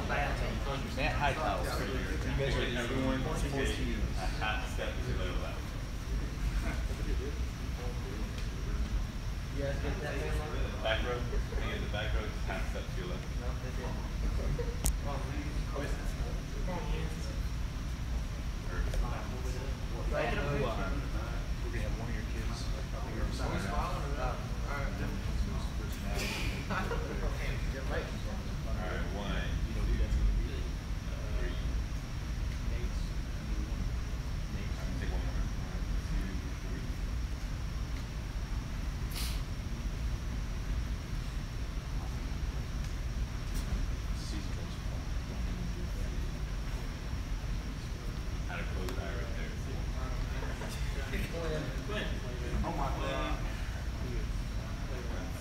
Matt Hightower. You guys are everyone supposed to use a half step to the left. You guys get that man? Back row. Me in the back row, just half step to your left. We're gonna have one of your kids. Alright, 1, 2, 3. Take one more. 1, 2, 3. How to close eye right there. Oh my God. 1,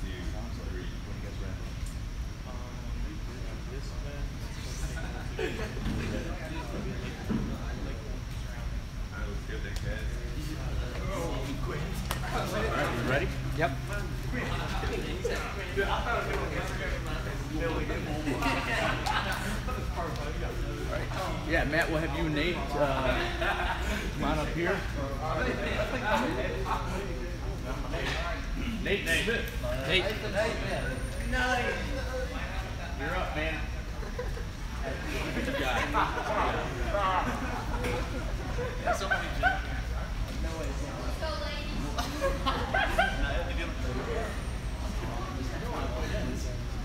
2, 3. That was good, thanks guys. Alright, you ready? Yep. Yeah, Matt, we'll have you and Nate come on up here. Nate Smith. Nate. You're up, man. Good guy.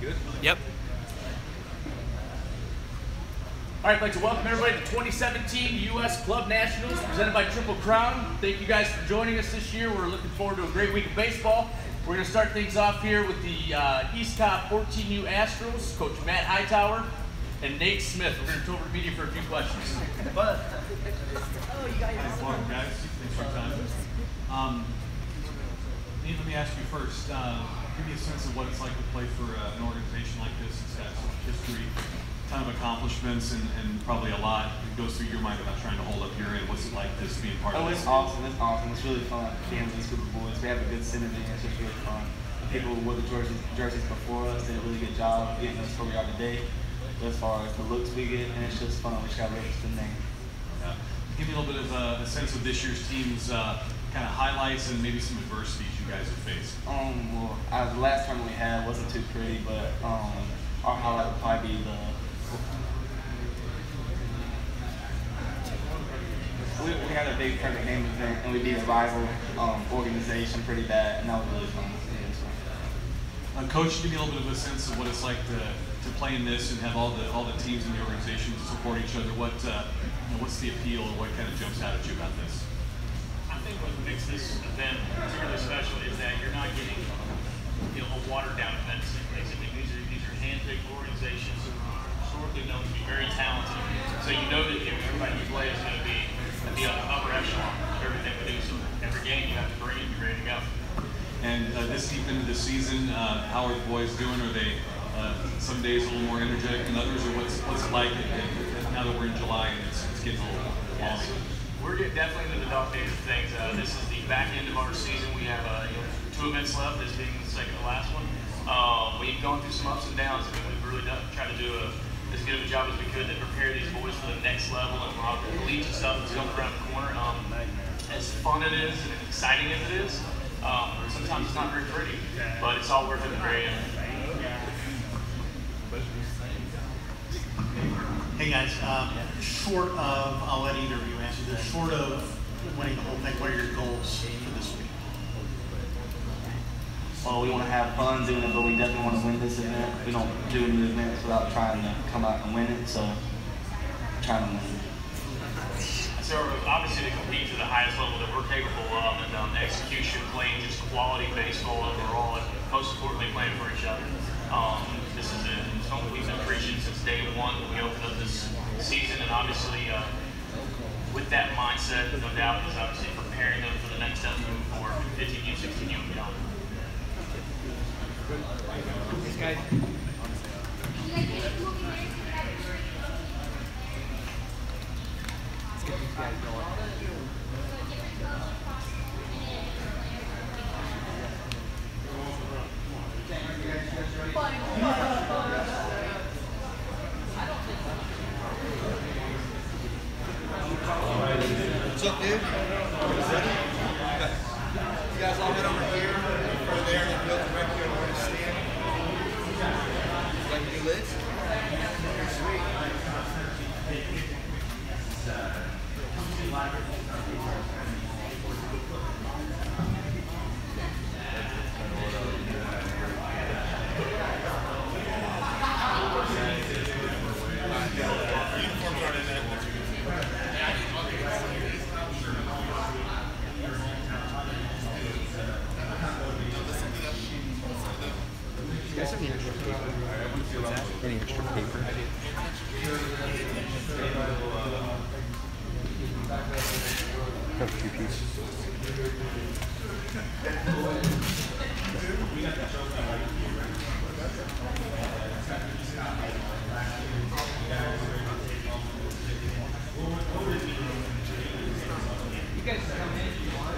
Good? Yep. All right, I'd like to welcome everybody to the 2017 U.S. Club Nationals presented by Triple Crown. Thank you guys for joining us this year. We're looking forward to a great week of baseball. We're going to start things off here with the East Cobb 14U Astros, Coach Matt Hightower and Nate Smith. We're going to turn over to media for a few questions. Thanks, welcome guys. Thanks for your time. Nate, let me ask you first. Give me a sense of what it's like to play for an organization like this. It's got so much history, a ton of accomplishments, and probably a lot that goes through your mind about trying to hold up your end. What's it like just being part of Oh, this? it's awesome. It's awesome. It's really fun being with this group of boys. We have a good synergy. It's just really fun. The people who wore the jerseys before us did a really good job getting us where we are today. As far as the looks we get, and it's just fun. We just got to live with the name. Give me a little bit of a sense of this year's team's kind of highlights and maybe some adversities you guys have faced. Well, the last tournament we had wasn't too pretty, but our highlight would probably be we had a big perfect game event, and we beat a rival organization pretty bad, and that was really fun. Coach, give me a little bit of a sense of what it's like to play in this and have all the teams in the organization to support each other. What's the appeal, or what kind of jumps out at you about this? I think what makes this event particularly special is that you're not getting a watered down event. Basically, these are hand-picked organizations who are historically known to be very talented. So you know that everybody you play is going to be at the upper echelon of everything we do. So every game you have to bring it, be ready to go. And this deep into the season, how are the boys doing? Are they some days a little more energetic than others, or what's it like now that we're in July and it's getting a little longer? We're getting definitely into the dog days of things. This is the back end of our season. We have 2 events left, this being the second to last one. We've gone through some ups and downs, and we've really tried to do as good of a job as we could to prepare these boys for the next level and a lot of the collegiate stuff that's coming around the corner. As fun it is and as exciting as it is, sometimes it's not very pretty, but it's all worth it in the very end. Hey guys, short of, I'll let either of you answer this, short of winning the whole thing, what are your goals for this week? Well, we want to have fun doing it, but we definitely want to win this event. We don't do any events without trying to come out and win it, so trying to win. So obviously to compete to the highest level that we're capable of, and execution, playing just quality baseball overall, and most importantly playing for each other. This is something we've been preaching since day one when we opened up this season, and obviously with that mindset, no doubt, is obviously preparing them for the next step moving forward, 15U, 16U, and beyond. This guy. Let's get these guys going. guys all head over here, in front of there, and then go directly over to stand. Like new lids? Sweet. You guys have any extra paper? What's that? Any extra paper? Have a few pieces. You guys come in if you want.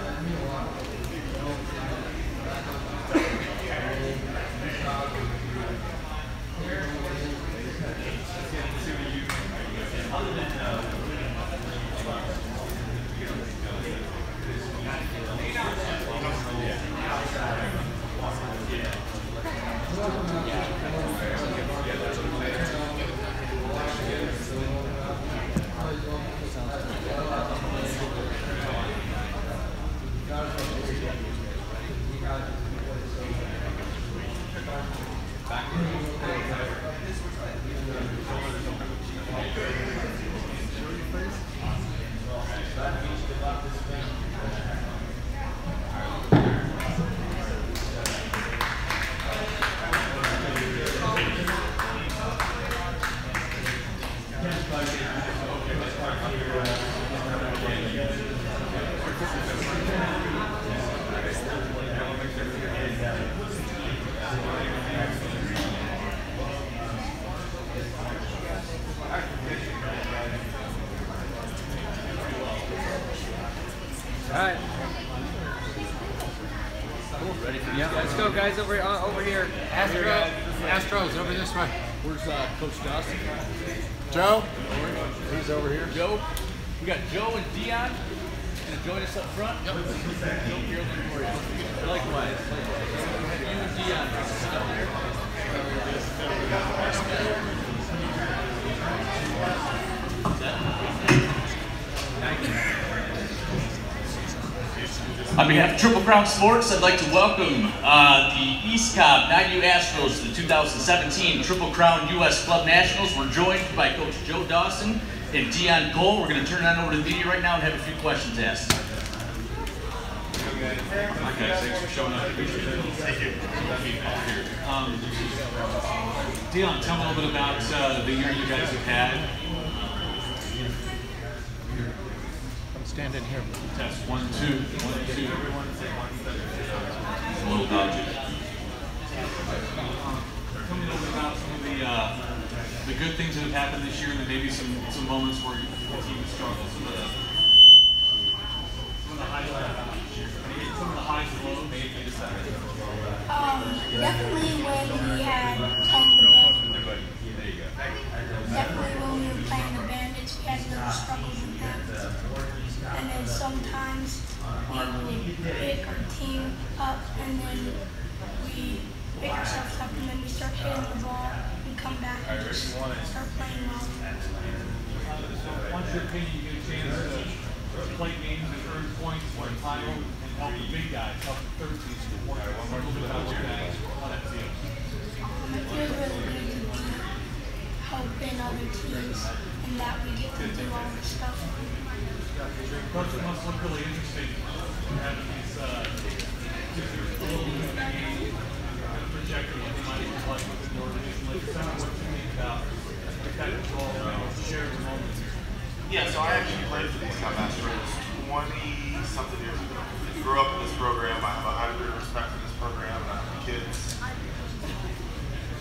Alright. Ready for these Yeah, guys? let's go, guys, over here. Astros, over this way. Where's Coach Dawson? Joe? He's over here. Joe? We got Joe and Dion gonna join us up front. Yep. Joe, Carolyn, Gloria. Likewise. You and Dion sit up there. On behalf of Triple Crown Sports, I'd like to welcome the East Cobb 9U Astros to the 2017 Triple Crown U.S. Club Nationals. We're joined by Coach Joe Dawson and Dion Cole. We're going to turn it on over to the media right now and have a few questions asked. Hi guys, thanks for showing up. Thank you. Dion, tell me a little bit about the year you guys have had. Stand in here. Test 1, 2, 1, 2. A little dodgy. Tell me a little bit about some of the good things that have happened this year, and then maybe some moments where the team has struggled. Some of the highlights this year. Some of the highs and lows. Definitely when we had definitely when we were playing the Bandits, we had little struggles with that. And then sometimes we would pick our team up, and then we pick ourselves up, and then we start hitting the ball and come back and just start playing well. Once your opinion, you get a chance to play games and earn points for a title and help the big guys, help the third team support. A little bit about how that feels. It feels really good to be helping other teams, and that we get to do all this stuff. Coach, it must look really interesting having these projecting what they might look like within the organization. Like, tell me what you think about the kind of role, share the moments here. Yeah, so I actually played for the East Cobb Astros 20-something years ago. I grew up in this program. I have a high degree of respect for this program. And I hope the kids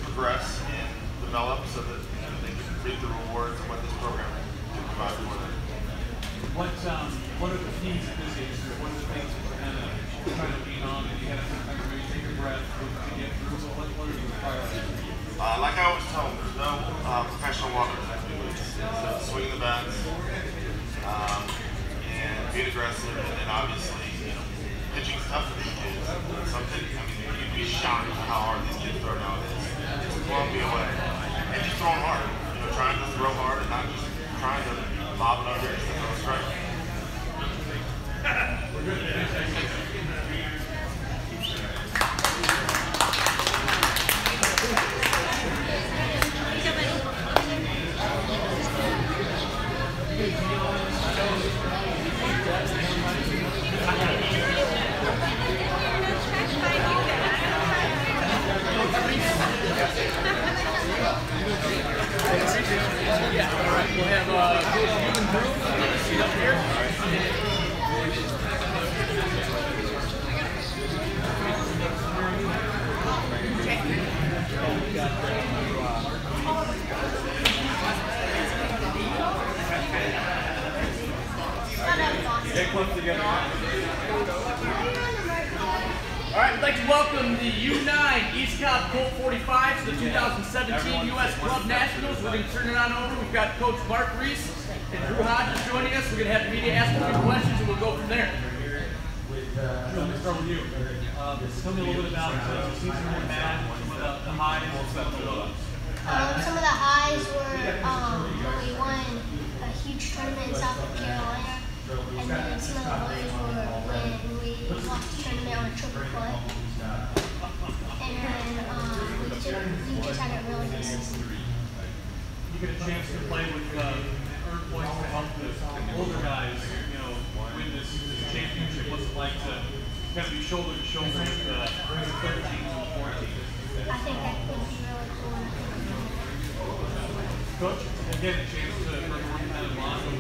progress and develop so that they can reap the rewards of what this program can provide for them. What are the keys at this age? What are the things that we're kind of trying to lean on, and you had to sometimes maybe take a breath to get through? So what are your priorities? Like I always tell them, there's no professional water in so swing the bats and being aggressive, and then obviously, pitching's tough for these shocked at how hard these kids throw nowadays. Just blowing me away. And just throwing hard. You know, trying to throw hard and not just trying to lob it under just to throw a strike. We'll have Coach Ewan Drew seat up here. Get close together. All right, we'd like to welcome the U9 East Cobb Colt 45 to the 2017 U.S. Club Nationals. We're going to turn it on over. We've got Coach Mark Reese and Drew Hodges joining us. We're going to have the media ask a few questions, and we'll go from there. Drew, let me start with you. Tell me a little bit about the season we had, some of the highs, some of the lows. Some of the highs were when we won a huge tournament in South Carolina, and then some of the lows were when we lost the tournament on a triple play. And then we just had a really good season. You get a chance to play with earn points to help the older guys, you know, win this championship. What's it like to kind of be shoulder to shoulder with the 13s and 14s? I think that would be really cool. Coach, again, a chance to earn more competitive line over a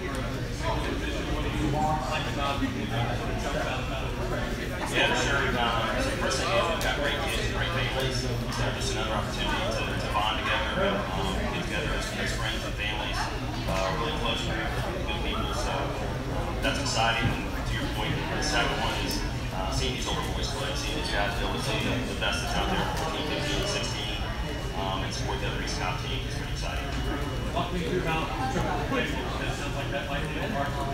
single division. What do you like about it? What jumps out about it? Yeah, for sure. First thing is we've got great kids, great families. So just another opportunity to bond together, get together as friends and families. Really close group of good people. So that's exciting. And to your point, the second one is seeing these older boys play, seeing these guys be able to see the best that's out there, 14, 15, 16, and support the other East Cobb team. It's pretty exciting. Walk me through how triple play. That sounds like that might be a hard one.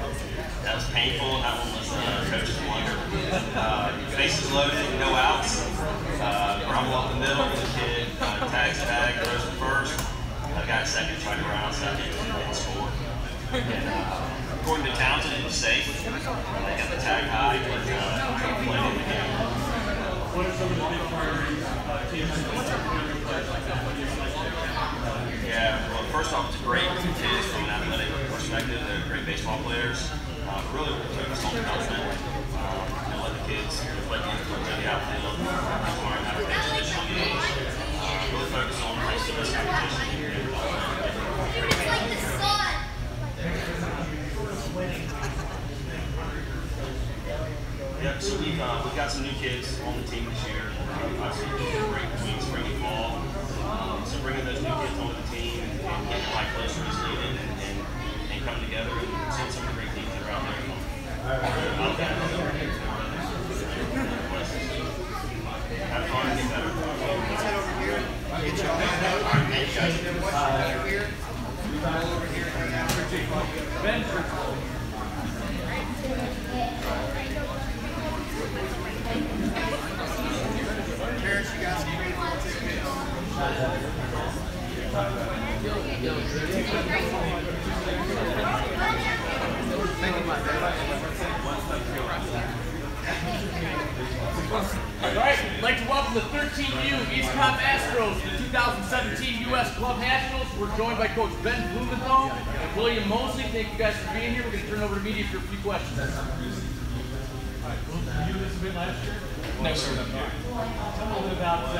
That was painful. That one was coach's blunder. Bases loaded, no outs. Rumble up the middle with a kid, tags tag, throws to first. I got second, tried to run out second, and scored. And according to Townsend, it was safe. They got the tag high, but played in the game. What are some of the big priorities teams players like that? What do you like there? Yeah, well, first off, it's great kids from an athletic perspective. They're great baseball players. Really, we're focused on development. Let the kids play the outfield, learn how to play traditional games. Really focus on high school competition. Yeah, so we've got some new kids on the team this year. Obviously, great between spring and fall. So bringing those new kids onto the team and getting them closer as needed and coming together and seeing some of the great teams that are out there. Have fun and get better. Let's head over here. Get you all lined up. Thank you guys. Over here. All over here. Hang out. Ben. Parents, you guys can wait for the tickets. Thank you, my All right, I'd like to welcome the 13U East Cobb Astros to the 2017 U.S. Club Nationals. We're joined by Coach Ben Blumenthal and William Mosley. Thank you guys for being here. We're going to turn over to media for a few questions. All right, well, you do this a bit last year? No, sir. Tell me a little bit about the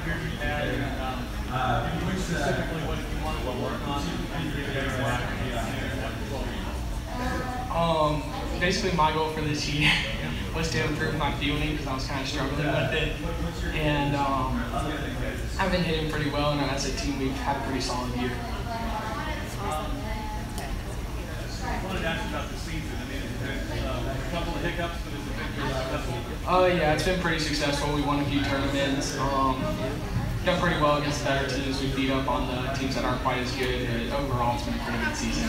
year you had and you specifically what you wanted to work on and you get better after Basically, my goal for this year was to improve my fielding because I was kind of struggling with it. And I've been hitting pretty well, and as a team, we've had a pretty solid year. I wanted to ask you about the season. I mean, there's been a couple of hiccups, but it's been pretty successful. Yeah, it's been pretty successful. We won a few tournaments. Done pretty well against the better teams. We beat up on the teams that aren't quite as good. But overall, it's been a pretty good season.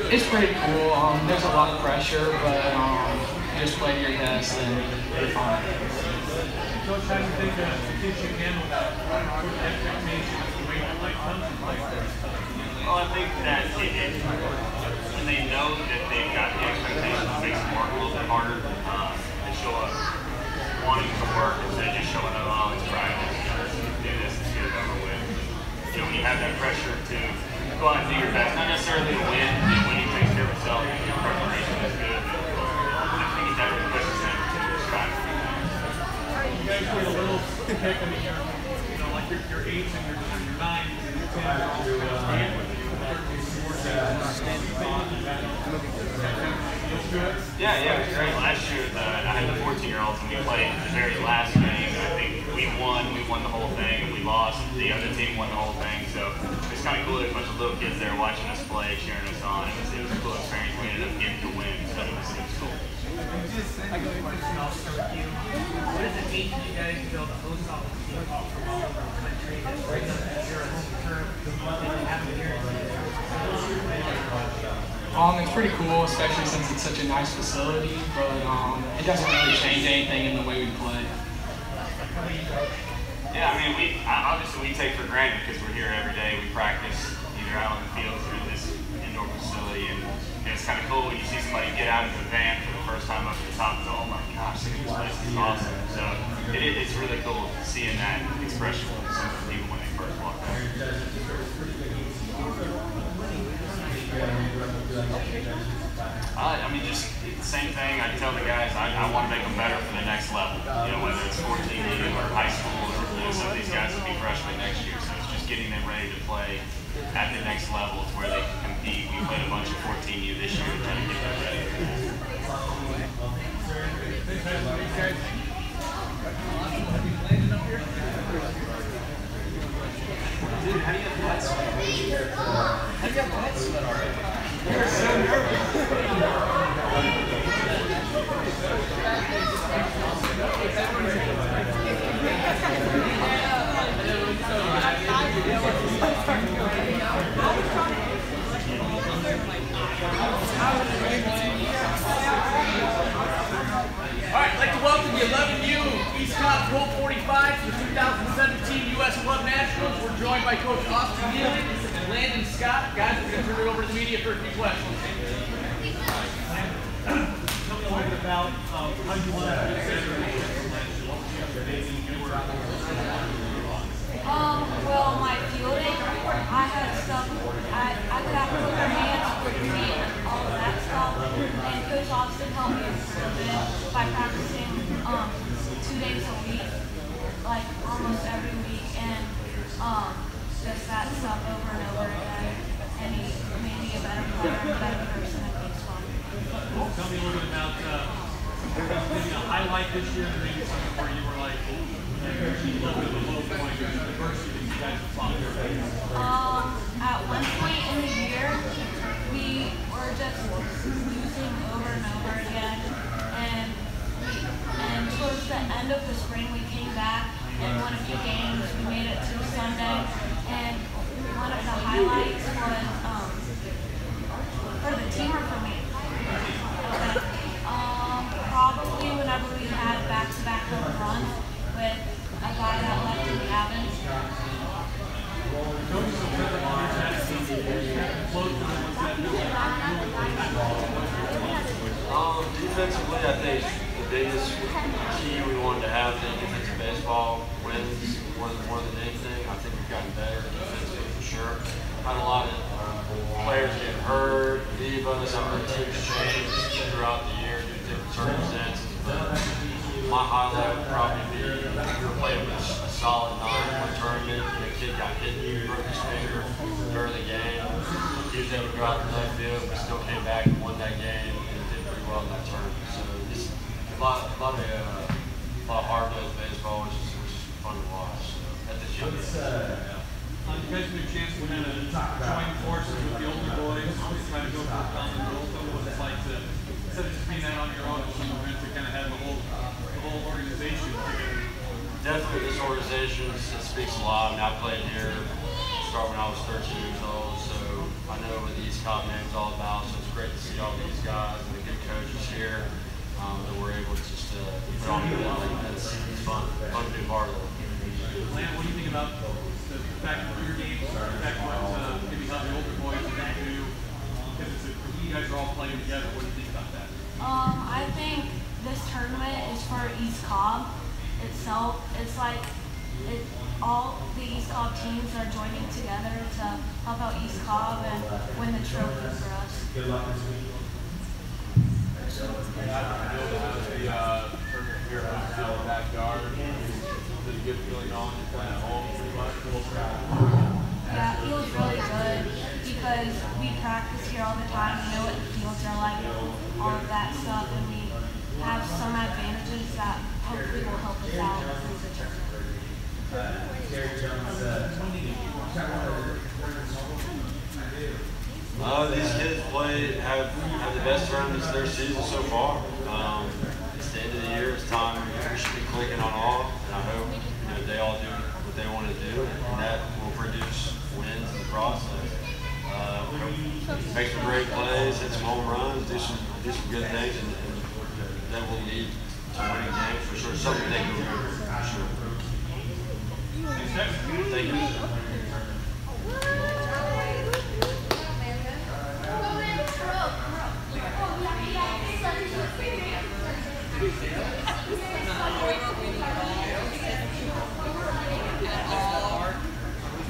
It's pretty cool. There's a lot of pressure, but just play your best and you're fine. Coach, how do you think the kids should handle that expectation of the way that might come from life? Well, I think that when they know that they've got the expectations, it makes them work a little bit harder. They show up wanting to work instead of just showing up, oh, it's practice, do this, and get it over with. You know, when you have that pressure to go out and do your best, not necessarily to win, winning takes care of itself, your preparation is good. I think it definitely pushes them to strive for that. You guys get a little pick, I mean, like your 8s and your 9s and your 10s are all stand with you. Yeah, it was great. Last year, I had the 14-year-olds, and we played the very last game, and I think we won the whole thing, and we lost, the other team won the whole thing, so it's kind of cool. There's a bunch of little kids there watching us play, cheering us on. It was a cool experience. We ended up getting to win, so it was cool. I go question I'll start with you. What does it mean for you guys to be able to host all the teams from all over the country and bring them to your home turf and have them here? It's pretty cool, especially since it's such a nice facility, but it doesn't really change anything in the way we play. Yeah, I mean, obviously we take for granted because we're here every day. We practice either out on the fields or in this indoor facility, and it's kind of cool when you see somebody get out of the van for the first time up to the top and go, oh my gosh, this place is awesome. So it's really cool seeing that expression from some people when they first walk out. I mean, just the same thing. I tell the guys, I want to make them better for the next level. You know, whether it's 14U or high school, or some of these guys will be freshmen next year. So it's just getting them ready to play at the next level to where they can compete. We played a bunch of 14U this year to try to get them ready for that. Dude, how do you have pets? How do you have pets already? You're so Alright, I'd like to welcome the 11U East Cobb Gold 45 for the 2017 U.S. Club Nationals. We're joined by Coach Austin Neely and Landon Scott. Guys, we're going to turn it over to the media for a few questions. Tell me a little bit about how you want to well, my fielding, I had stuff, I would have to put my hands with your feet and all of that stuff, and Coach Austin helped me a bit by practicing 2 days a week, like almost every week, and just that stuff over and over again, and he made me a better player and a better person at baseball. Tell me a little bit about maybe a highlight this year, and maybe something where you were like, a little bit of a low point, or the adversity that you guys have fought through. At one point in the year, we were just losing over and over again, and towards the end of the spring, we came back and won a few games. We made it to Sunday, and one of the highlights was for the team or for me. Okay. Probably whenever we had back-to-back home runs with a guy that left in Gavin. Defensively, I think the biggest key we wanted to have in defensive baseball wins more than anything. I think we've gotten better defensively for sure. Had a lot of players getting hurt, leave us, our teams changed throughout the year due to different circumstances. But my highlight would probably be we were playing with a solid 9-1 tournament, and a kid got hit and broke his finger during the game. He was able to go out to left field, we still came back and won that game and did pretty well in that tournament. So just a lot of hard-nosed baseball, which is fun to watch. So at this young age. You guys get a chance to kind of join forces with the older boys, try to go for a common goal. Tell me what it's like to, instead of just being out on your own, to kind of have the whole organization together. Definitely, this organization speaks a lot. I mean, I played here, started when I was 13 years old, so I know what the East Cobb name is all about. So it's job of these guys and the good coaches here that we're able to just put on an event like this. It's fun to be a part of it. Lance, what do you think about the fact that your games, the fact what maybe how the older boys are do, because you guys are all playing together? What do you think about that? I think this tournament is for East Cobb itself. It's like all the East Cobb teams are joining together to help out East Cobb and win the trophy for us. Good luck this week. Tournament here in the backyard. Is it a good feeling on you playing at home pretty much? Yeah, it feels really good because we practice here all the time. We know what the fields are like, all of that stuff, and we have some advantages that hopefully will help us out through the tournament. These kids have the best tournaments of their season so far. It's the end of the year. It's time we should be clicking on all, and I hope they all do what they want to do, and that will produce wins in the process. Make some great plays, hit some home runs, do some good things, and that will lead to winning games for sure. Something they can remember for sure. Thank you.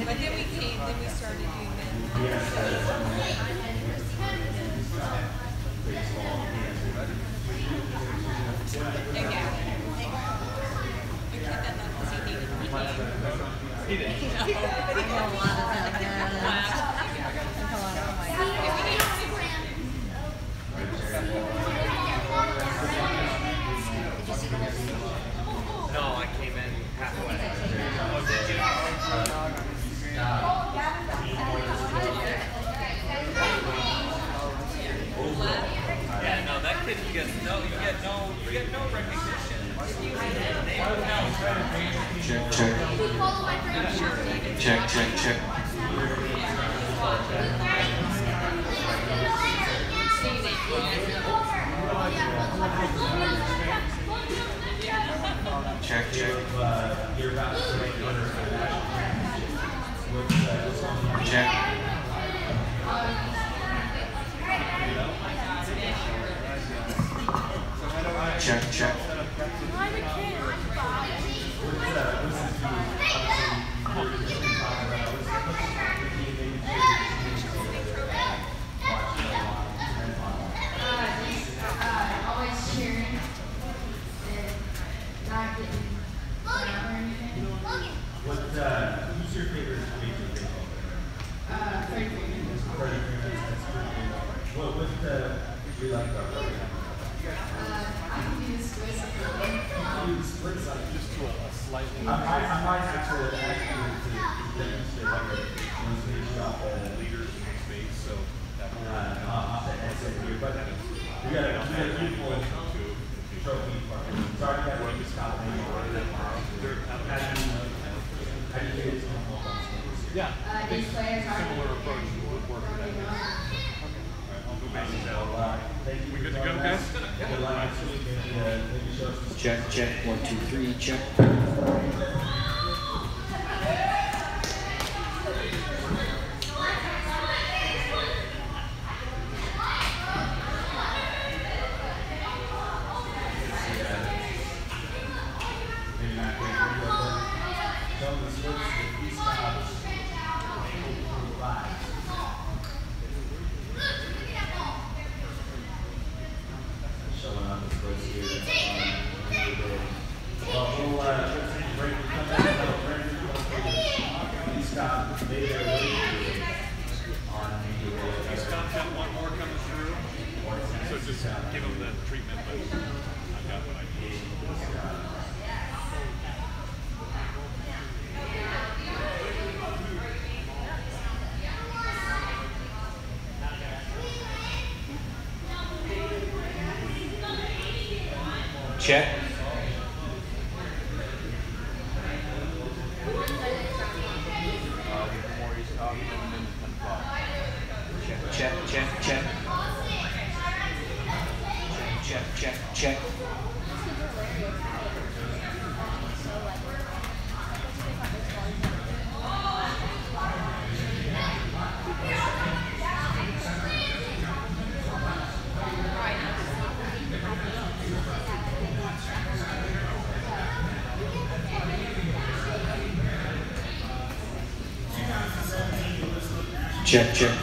But then we started doing No, I came in halfway. Oh, did you? Yeah, no, that kid you get no recognition. Check. Check. Always cheering. Not getting. Who's your favorite major baseball player? Freddie Freeman. Freddie Freeman, that's pretty good. What do you like about Freddie? I can do the splits. Just to a slightly. I might actually ask you to demonstrate like a shot Leaders in space, so that off the headset here. But we got a beautiful trophy. Sorry, I got to stop me. How do you get it? Yeah. Each player Similar approach would work. I'll go back to that. We good to go, guys? Good luck. Maybe show us. Check. 1, 2, 3, check. Showing up the splits here. Well, we'll break the comeback. East Cobb made their way on the East Cobb's got one more coming through. So just give them the treatment, but I've got what I need. Check. Check. check. Check, check.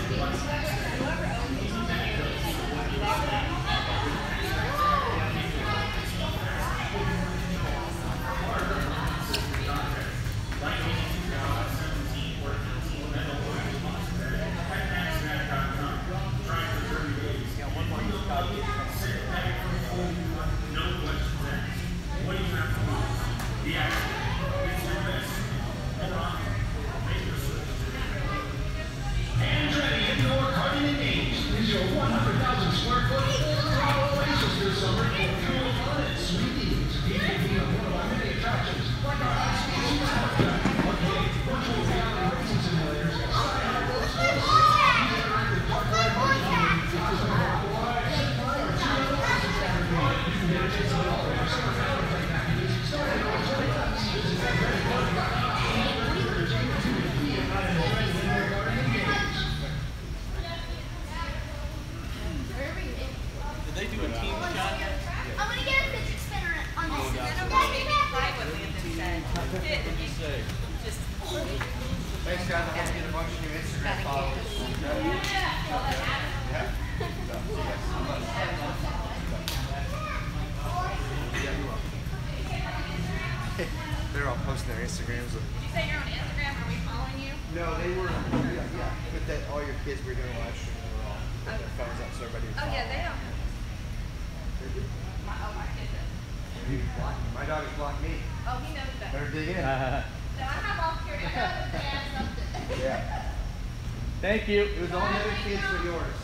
Thanks, guys. I hope you get a bunch of new Instagram followers. They're all posting their Instagrams. Did you say you're on Instagram? Are we following you? No, they were. Yeah. But that all your kids were doing live stream. They were all putting their phones up so everybody was Oh yeah, they don't. My kid does. My dog has blocked me. Oh, he knows that. Better dig in. So I have all your something. Yeah. Thank you. It was all the other kids but yours.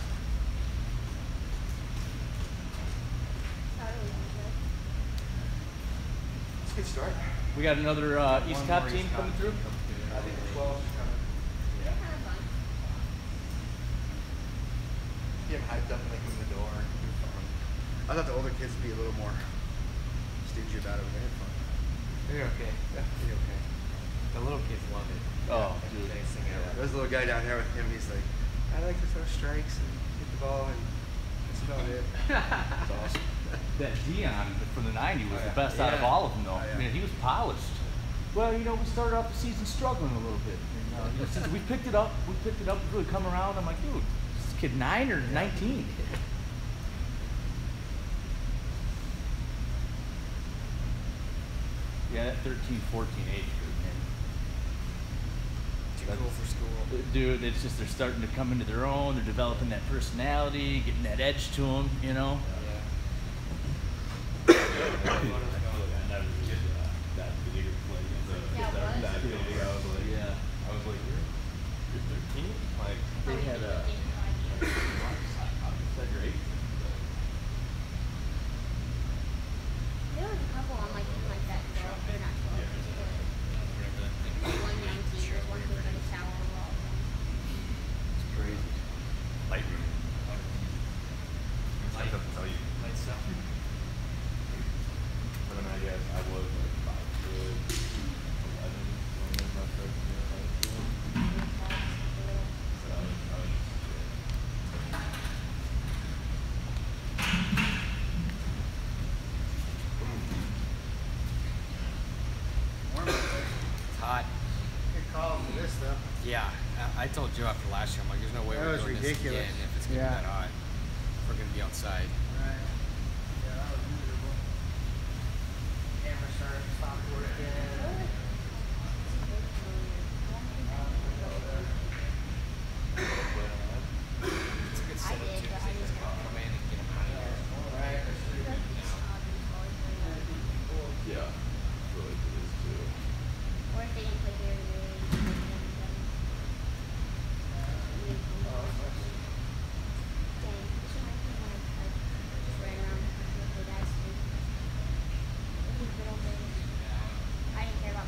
It's a good start. We got another East Cop team coming through. I think the 12 is coming. Yeah. Get them hyped up when they come in the door. I thought the older kids would be a little more stoogy about it, but they had fun. They're okay. Yeah, they're okay. The little kids love it. Oh, yeah, dude. they sing Yeah. There's a little guy down there with him. He's like, I like to throw strikes and hit the ball, and that's about it. It's awesome. That Dion from the 90s was the best Yeah. out of all of them, though. Oh, yeah. I mean, he was polished. Well, you know, we started off the season struggling a little bit. And, you know, since we picked it up, really come around. I'm like, dude, this kid 9 or 19. Yeah, that 13, 14 age group, man. Too cool for school. Dude, it's just they're starting to come into their own. They're developing that personality, getting that edge to them, you know? They had a great. There was a couple on like that girl. They're not 12. One young teen, there's one who was in a shower wall. It's crazy. Lightroom. Light stuff to tell you. Light stuff. But then I guess I was like 5 foot 11 when my freshman year of high school. So I was It's hot. Good call for this, though. Yeah, I told Joe after last year, I'm like, there's no way That we're was doing ridiculous. this again if it's gonna be that hot. If we're gonna be outside. Right. Yeah, that was miserable. Camera started to stop working. It's a good setup too, because they just come in and get them out of here. Right. Yeah, really it is too. Or if they didn't play very good. I didn't care about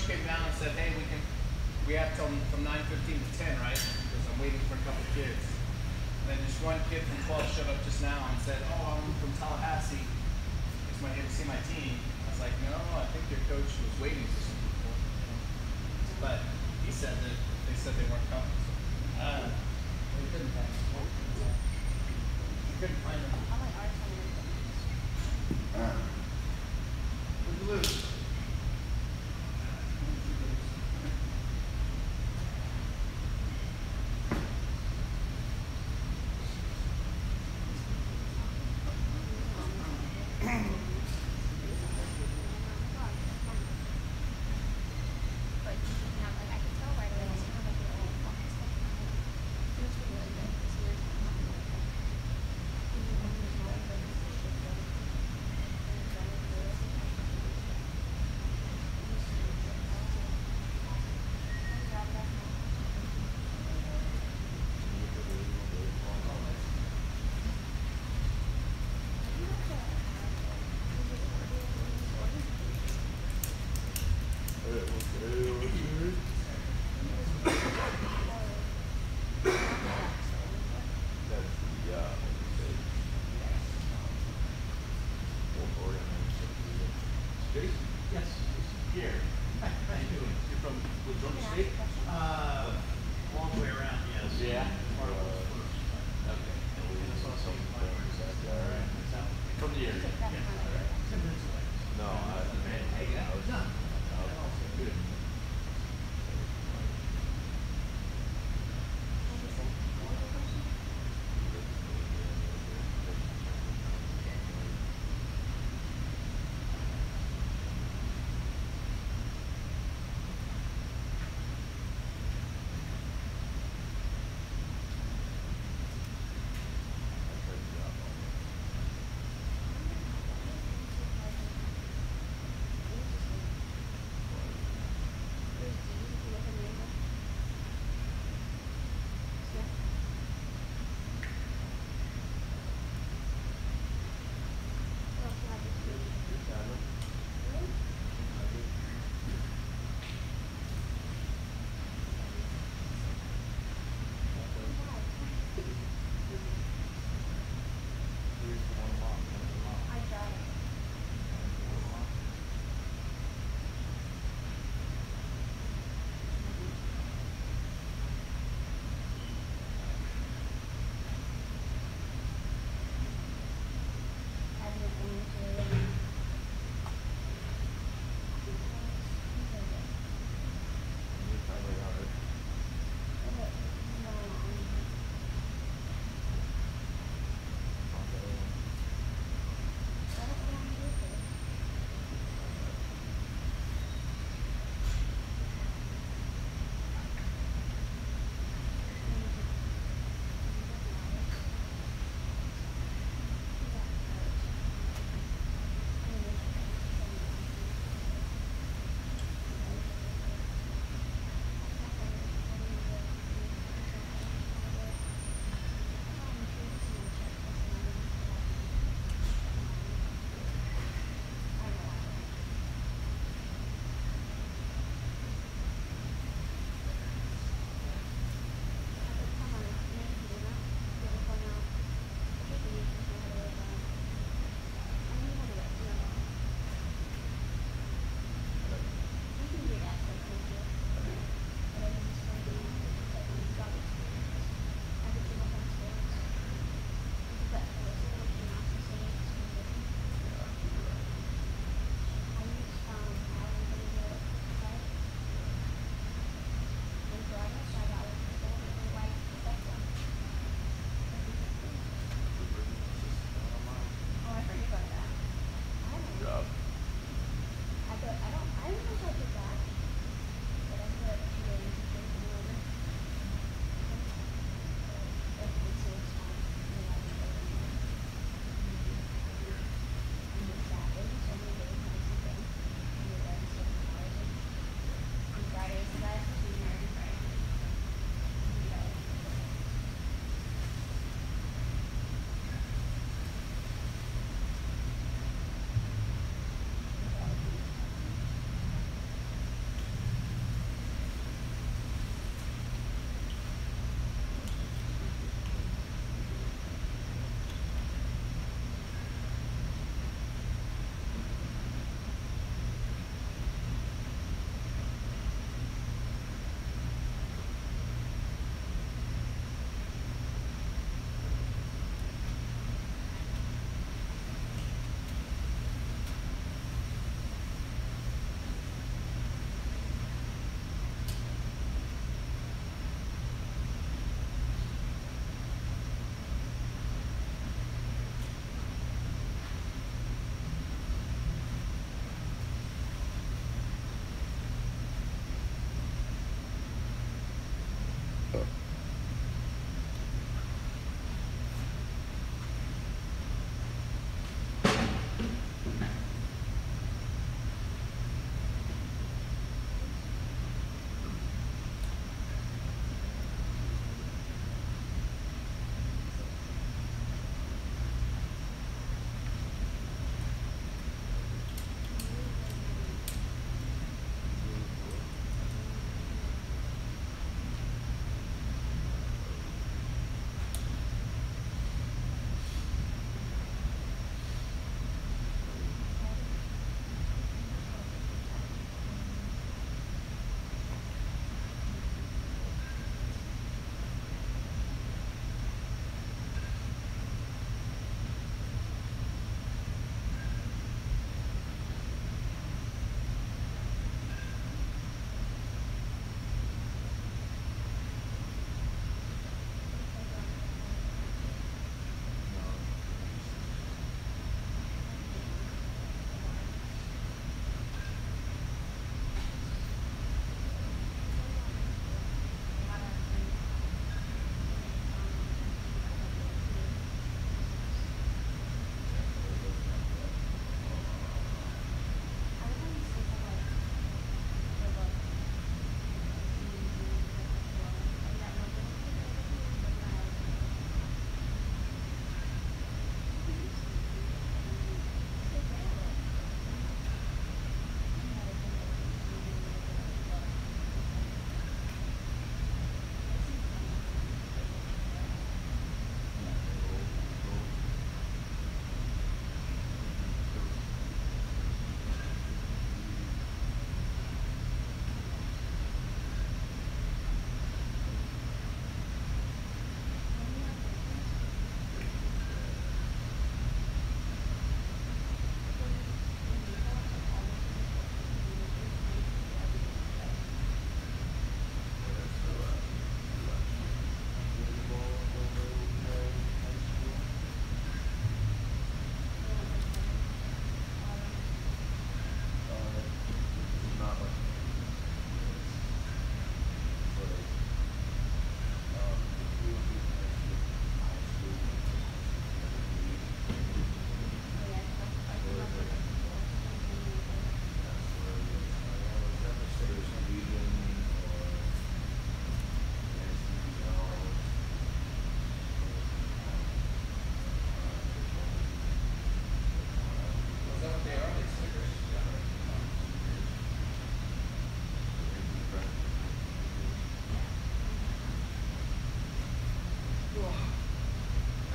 came down and said, hey, we have till from 9:15 to 10, right? Because I'm waiting for a couple of kids. And then just one kid from 12 showed up just now and said, oh, I'm from Tallahassee. Just went here to see my team. I was like, no, I think your coach was waiting for some people. But he said that they said they weren't coming. So. We couldn't find them. We couldn't find them. Where'd you lose?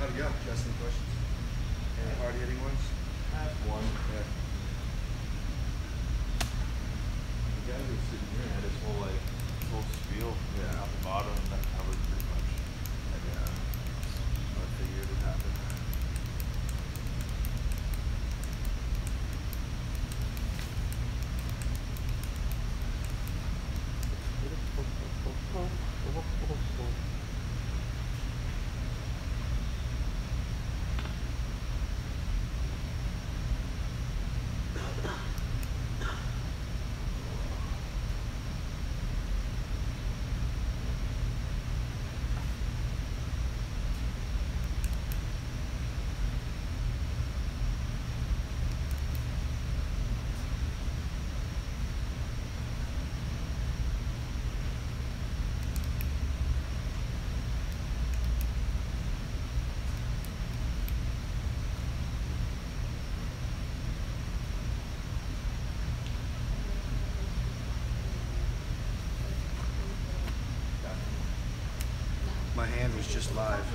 How'd it go? Did you ask any questions? Any hard hitting ones? One. Yeah. The guy who was sitting here had his whole spiel out the bottom, and that covered pretty much. I figured it happened. My hand was just live.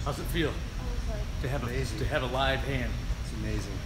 How's it feel to have a live hand? It's amazing.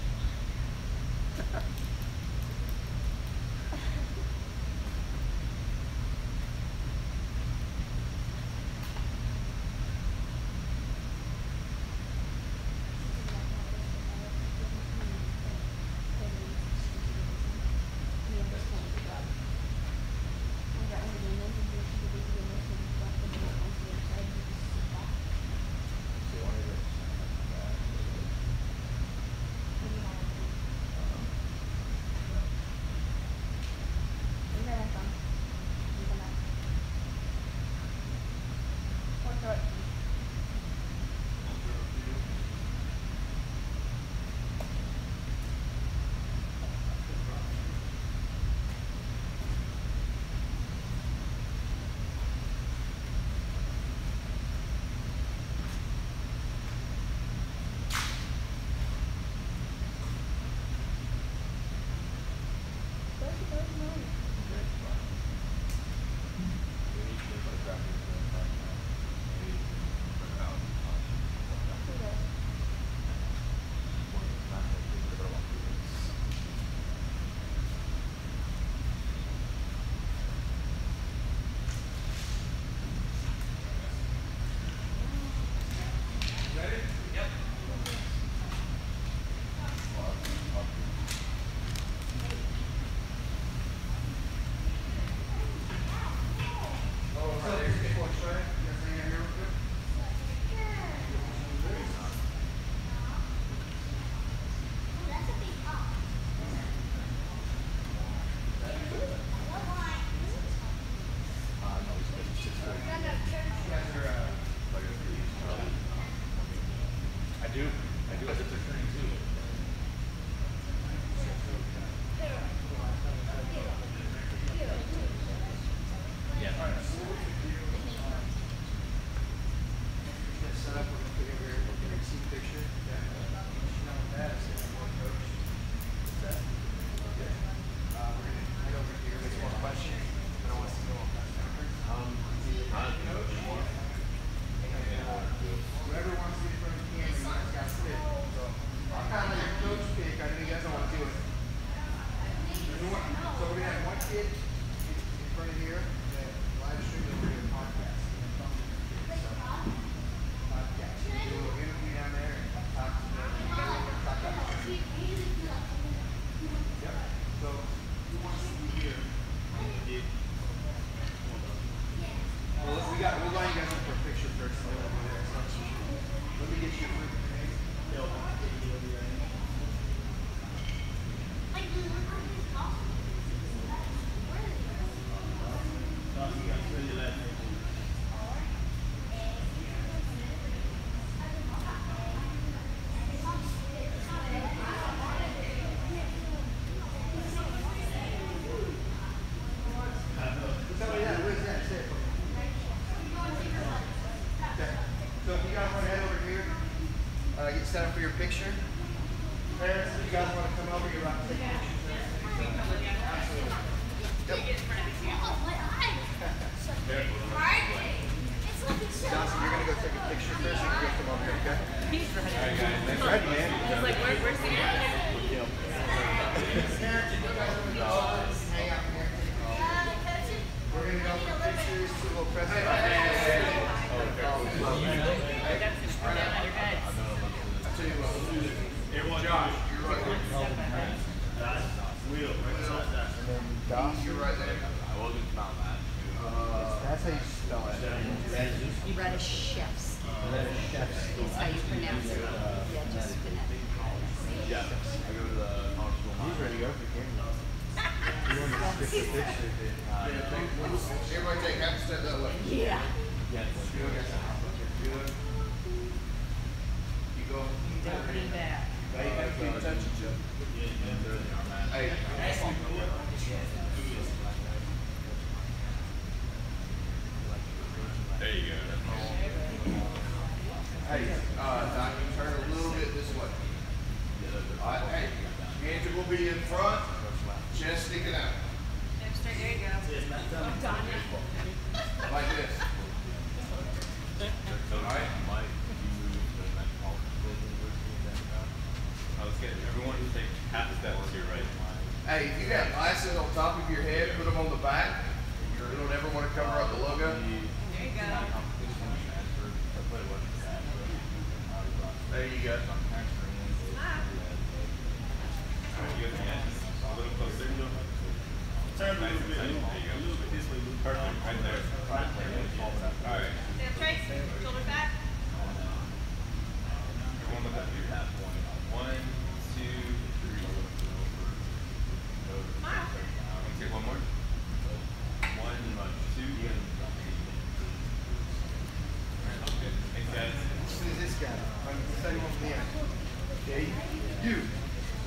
Set up for your picture. Parents, if you guys want to come over, you're about to take pictures. Absolutely. Johnson, you're going to go take a picture first. You can come over here. He's ready. All right, guys. Thanks. Ready, man. He's like, where's the We're going to go from pictures to a little present. Everyone, Josh, you're right there. Will, right beside that. And then Josh, you're right there. I wasn't about that. That's how you spell it. Reddish chefs. Is how you pronounce it. Yeah, just phonetic. Yeah. I go to the hospital. He's ready to go for the camera. You want to stick the picture? Everybody take half a step that way. Yeah. Good. You go. Don't be bad. Hey, keep touching each other. Hey. There you go. Hey, Doc, you turn a little bit this way. All right, hey, hands will be in front, chest sticking out. There you go. Like this. All right. Mike, let's get everyone to take half a step here, right? Hey, if you got glasses on top of your head, put them on the back. You don't ever want to cover up the logo. There you go. There you go. Turn a little bit. There you go. A little bit this way. Perfect. Right there. All right. Stand straight. Shoulders back. Everyone look up here. One, two, three. Let's get one more. One, two. Okay. Thanks, guys. Who's this guy? I'm the second one from the end. Okay, you.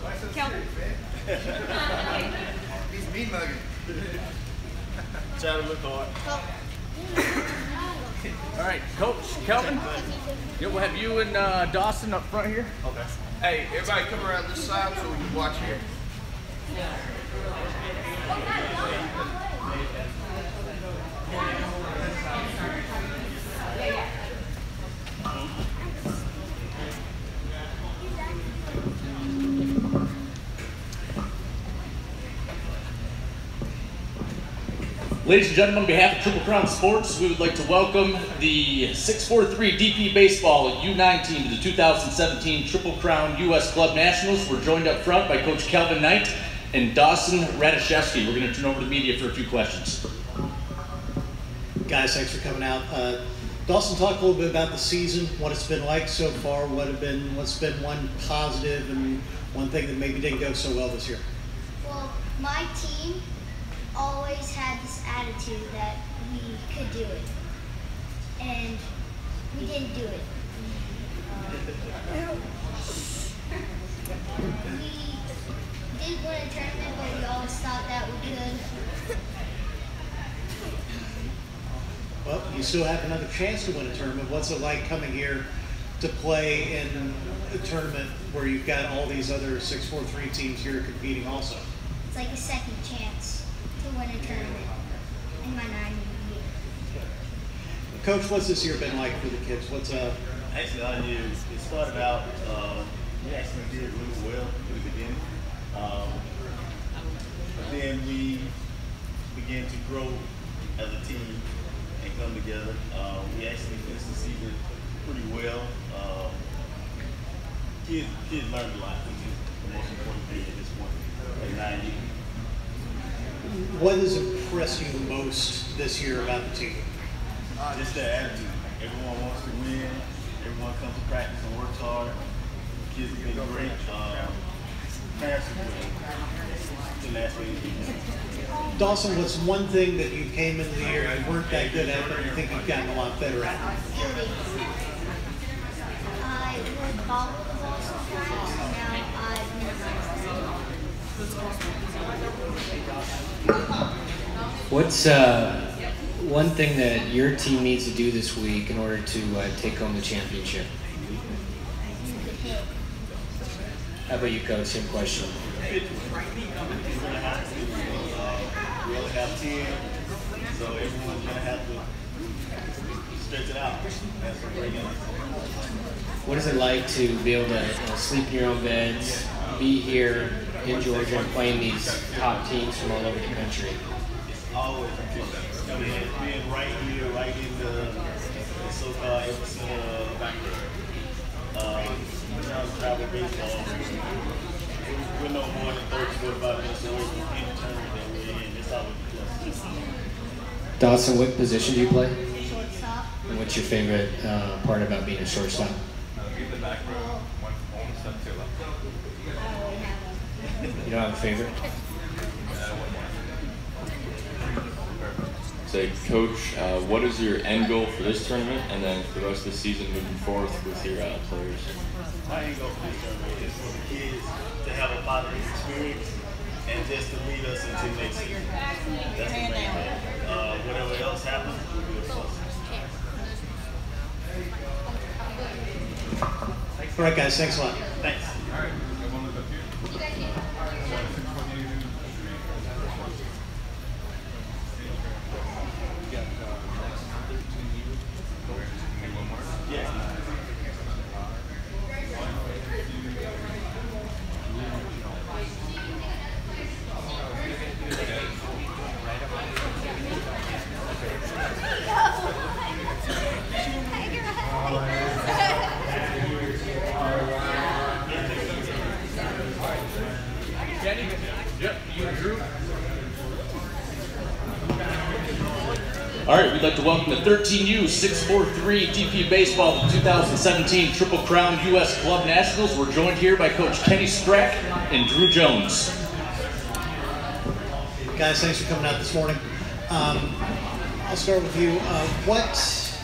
Why so serious, man? He's mean mugging. Try to look hard. All right, Coach Kelvin. Yeah, we'll have you and Dawson up front here. Okay. Hey, everybody come around this side so we can watch here. Ladies and gentlemen, on behalf of Triple Crown Sports, we would like to welcome the 643 DP Baseball U9 team to the 2017 Triple Crown U.S. Club Nationals. We're joined up front by Coach Kelvin Knight and Dawson Radishevsky. We're going to turn over to the media for a few questions. Guys, thanks for coming out. Dawson, talk a little bit about the season, what it's been like so far, what's been one positive and one thing that maybe didn't go so well this year. Well, my team always had this attitude that we could do it, and we didn't do it. We did win a tournament, but we always thought that we could. Well, you still have another chance to win a tournament. What's it like coming here to play in a tournament where you've got all these other 643 teams here competing also? It's like a second chance to win a tournament in my 9th year. Coach, what's this year been like for the kids? Actually, our year, it started out, we actually did really well in the beginning. But then we began to grow as a team and come together. We actually finished the season pretty well. Kids learned a lot, which is the most important thing at this point at 9 years. What has impressed you most this year about the team? Just their attitude. Everyone wants to win. Everyone comes to practice and works hard. Kids have been great. Parents are great. The last way Dawson, what's one thing that you came into the year and weren't that good at, but you think you've gotten a lot better at? Fielding. I would bobble the ball sometimes, and now I've What's one thing that your team needs to do this week in order to take home the championship? How about you, Coach? Same question. We only have 10, so everyone's going to have to stretch it out. That's what we're going to what is it like to be able to sleep in your own beds, be here in Georgia and playing these top teams from all over the country? It's always a kick. Being right here, right in the so-called epicenter of America. Travel baseball. We're no more than 30-45 minutes away from any tournament that we're in. It's always a plus. Dawson, what position do you play? Shortstop. And what's your favorite part about being a shortstop? Get the back row, one step to your left. You don't have a favorite? Say, Coach, what is your end goal for this tournament and then for the rest of the season moving forth with your players? My end goal for this tournament is for the kids to have a positive experience and just to lead us into next season. That's the main goal. Whatever else happens, we'll do it plus. All right, guys, thanks a lot. Thanks. All right, one of the few. All right, we'd like to welcome the 13U 643 DP Baseball 2017 Triple Crown U.S. Club Nationals. We're joined here by Coach Kenny Strack and Drew Jones. Guys, thanks for coming out this morning. I'll start with you. What's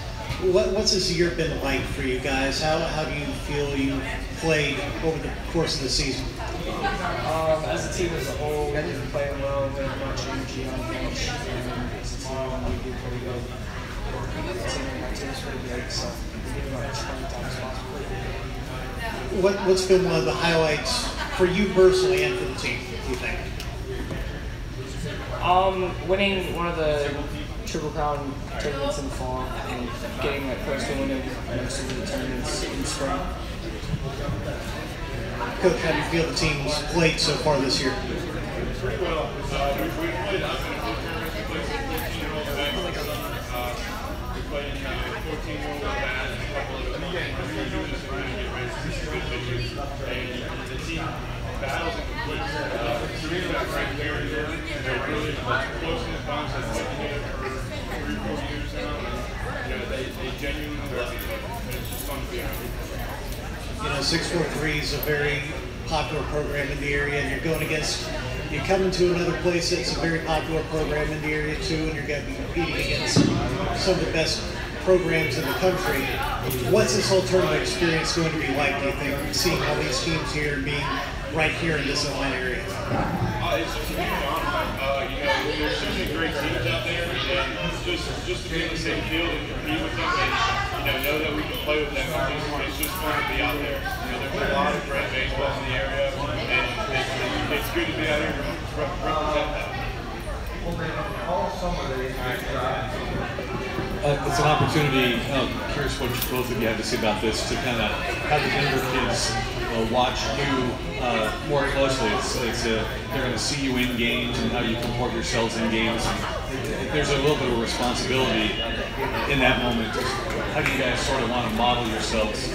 this year been like for you guys? How do you feel you played over the course of the season? As a team as a whole, we've been playing well. We have much energy on the bench, and as a team, we do pretty good. My team's pretty good, so we're getting as much playing time as possible. What's been one of the highlights for you personally and for the team, do you think? Winning one of the Triple Crown tournaments in the fall and getting that close to winning most of the tournaments in spring. Coach, how do you feel the team's played so far this year? Pretty well. We played up in a good tournament. We played some 14-year-old bats. We played in 14-year-old bats and a couple of them. We're doing this to really get ready for some good pitchers. And the team battles and competes. Three of them right here. They're really close in the bunch. They've played together for 3-4 years now. And they genuinely love each other. It's just fun to be around. You know, 643 is a very popular program in the area, and you're coming to another place that's a very popular program in the area too, and you're going to be competing against some of the best programs in the country. What's this whole tournament experience going to be like, do you think, seeing all these teams here and being right here in this Atlanta area? It's just a huge honor. There's so many great teams out there, and just to be in the same field and compete with them, and know that we can play with them. It's just fun to be out there. There's a lot of great baseball in the area, and it's good to be out here to represent that. It's an opportunity. I'm curious what both of you have to say about this, to kind of have the Denver kids watch you more closely. They're going to see you in games and how you comport yourselves in games. There's a little bit of a responsibility in that moment. How do you guys sort of want to model yourselves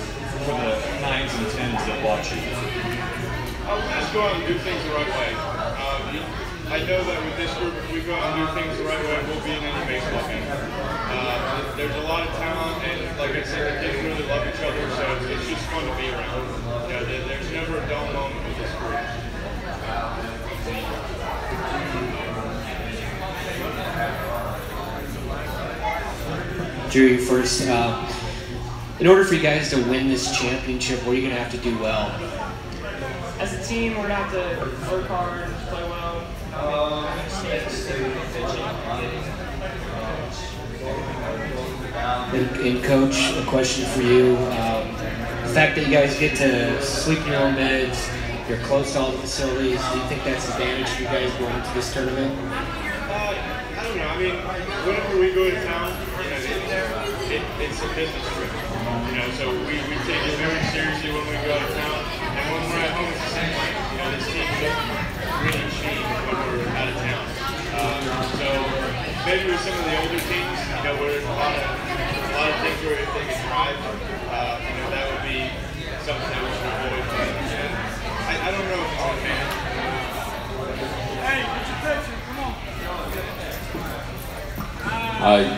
for the 9s and 10s that watch you? We just go out and do things the right way. I know that with this group, if we go out and do things the right way, we'll be in any baseball game. There's a lot of talent, and like I said, the kids really love each other, so it's just fun to be around. There's never a dull moment with this group. Drew, first, in order for you guys to win this championship, what are you going to have to do well? As a team, we're going to have to work hard, play well, And Coach, a question for you. The fact that you guys get to sleep in your own beds, you're close to all the facilities, do you think that's an advantage for you guys going into this tournament? I don't know. I mean, whenever we go to town, it's a business trip. So we take it very seriously when we go out of town, and when we're at home, it's the same way. This team doesn't really change when we're out of town. So maybe with some of the older teams, where there's a lot of things where if they can drive, that would be something that we should avoid. But I don't know if it's a fan. Hey, get your picture, come on.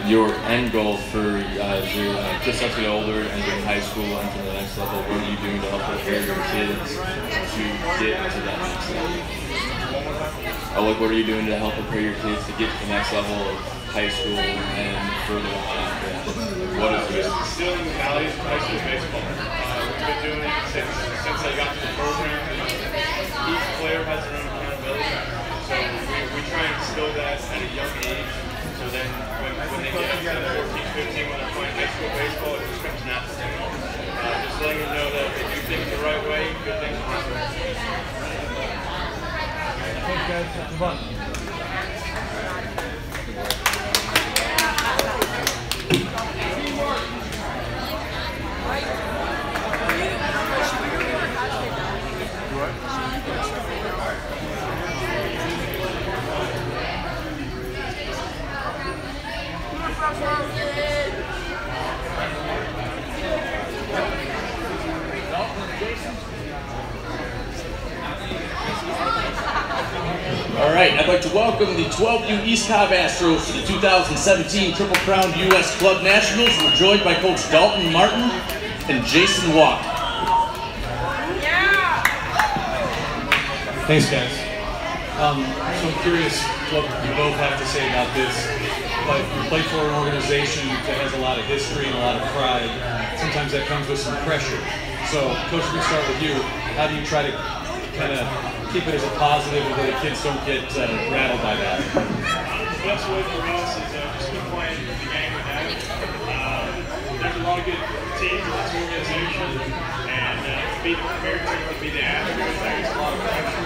Your end goal for as your kids start to get older, entering high school, entering the next level, what are you doing to help prepare your kids to get to that next level? What are you doing to help prepare your kids to get to the next level of high school and further on after that? What is it? Instilling the values of high school baseball. We've been doing it since I got to the program. Each player has their own accountability, so we try and instill that at a young age. So then when they get up to 14, 15, when they're playing high school baseball, it just comes natural to them. Just letting them know that if they do things the right way, good things will happen. Thanks, guys. That's fun. All right, I'd like to welcome the 12U East Cobb Astros to the 2017 Triple Crown U.S. Club Nationals. We're joined by Coach Dalton Martin and Jason Walk. Thanks, guys. So I'm curious what you both have to say about this. But you play for an organization that has a lot of history and a lot of pride. Sometimes that comes with some pressure. So, Coach, we start with you. How do you try to kind of keep it as a positive so the kids don't get rattled by that? The best way for us is just keep playing the game we have. There's a lot of good teams in this organization, and to be the premier team, to be the Astros, there's a lot of pressure.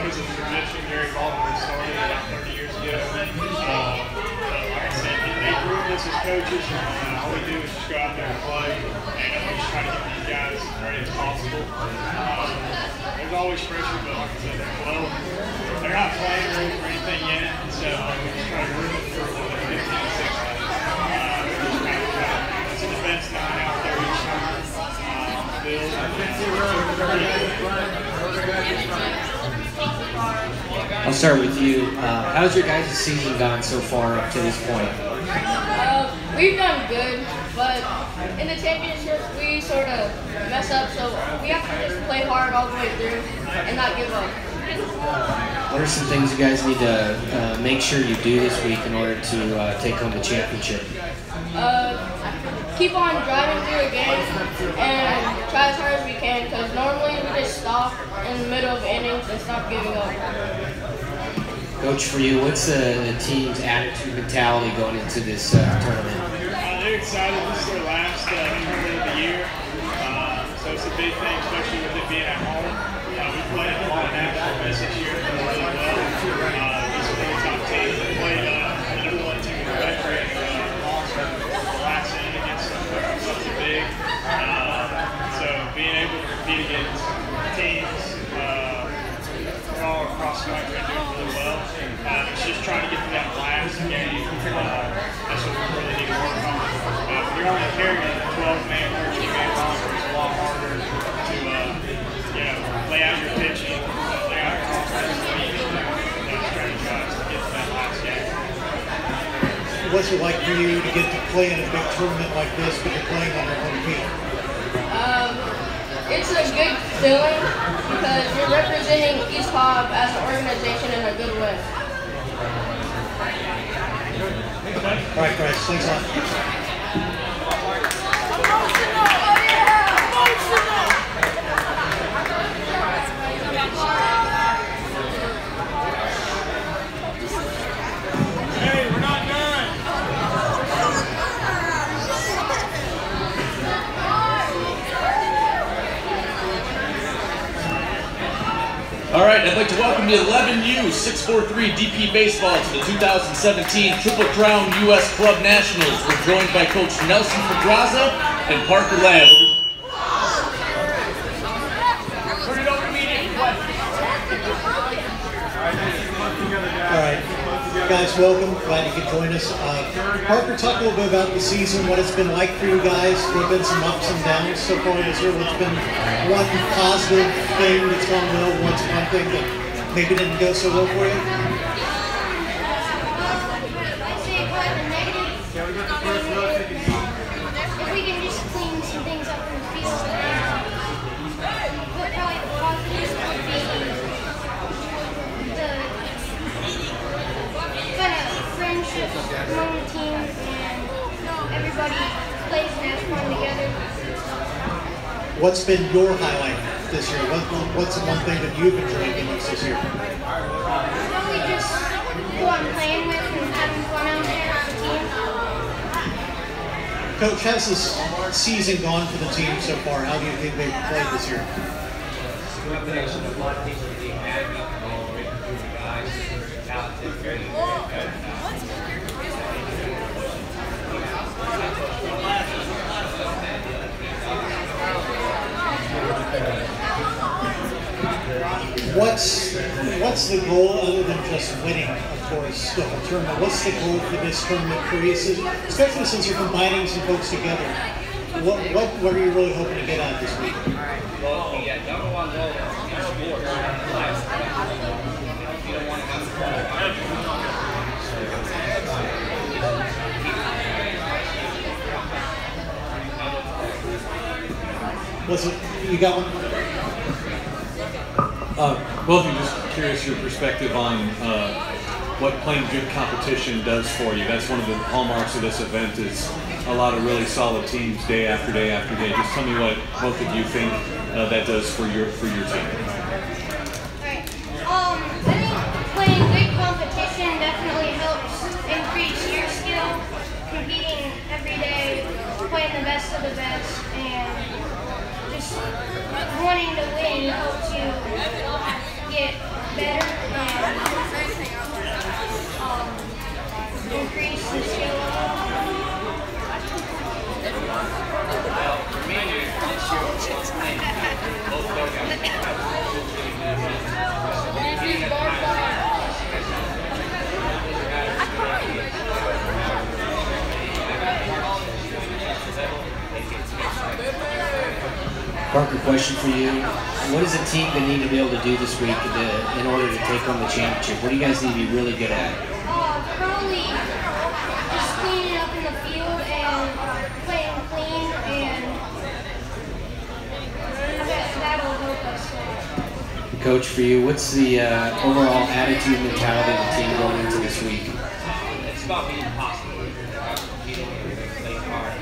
Because of the tradition, Gary Baldwin started about 30 years ago. Like I said, they grew this as coaches. All we do is just go out there and play, and we just try to get these guys as ready as possible. There's always pressure, but like I said, they're not playing really for anything yet, so we just try to root for the 15 and 16. It's a defense line out there each time. I'll start with you. How's your guys' season gone so far up to this point? We've done good, but in the championship we sort of mess up, so we have to just play hard all the way through and not give up. What are some things you guys need to make sure you do this week in order to take home the championship? Keep on driving through a game and try as hard as we can, because normally we just stop in the middle of innings and stop giving up. Coach, for you, what's the team's attitude, mentality going into this tournament? They're excited. This is their last tournament of the year, so it's a big thing, especially with it being at home. We played a lot of national events this year, really well. This is a really top team. We played the number one team in the country and lost the last inning against them, which is big. So being able to compete against teams all across the country and doing really well. It's just trying to get to that last game. That's what we really need to work on. When you're only carrying a 12-man, 13-man roster, it's a lot harder to lay out your pitching, lay out your offense, strategize to get to that last game. What's it like for you to get to play in a big tournament like this, but you're playing on your home field? It's a good feeling because you're representing East Cobb as an organization in a good way. All right, guys, thanks a lot. All right, I'd like to welcome the 11U 643 DP Baseball to the 2017 Triple Crown U.S. Club Nationals. We're joined by Coach Nelson Pedraza and Parker Lamb. All right, guys, welcome. Glad you could join us. Parker, talk a little bit about the season, what it's been like for you guys. There have been some ups and downs so far this year. What's been one positive thing that's gone well? What's one thing that maybe didn't go so well for you? If we can just clean some things up in the field, but probably the positives would be the kind of friendships among the team, and everybody plays and has fun together. What's been your highlight this year? What's the one thing that you've enjoyed the most this year? Probably just who I'm playing with and having fun out there as a team. Coach, how's this season gone for the team so far? How do you think they've played this year? What's the goal other than just winning, of course, the whole tournament? What's the goal for this tournament for you, especially since you're combining some folks together? What are you really hoping to get out this week? Well, the number one goal is sports. You don't want to have What's it? You got one? Both of you, just curious your perspective on what playing good competition does for you. That's one of the hallmarks of this event, is a lot of really solid teams day after day after day. Just tell me what both of you think that does for your team. Right. I think playing good competition definitely helps increase your skill, competing every day, playing the best of the best, and just wanting to win helps you get better and increase the skill level. For me, this year was both Parker, question for you. What does a team going to need to be able to do this week in order to take home the championship? What do you guys need to be really good at? Probably just cleaning up in the field and playing clean, and I bet that'll help us. Coach, for you, what's the overall attitude and mentality of the team going into this week? It's about being positive. Playing hard.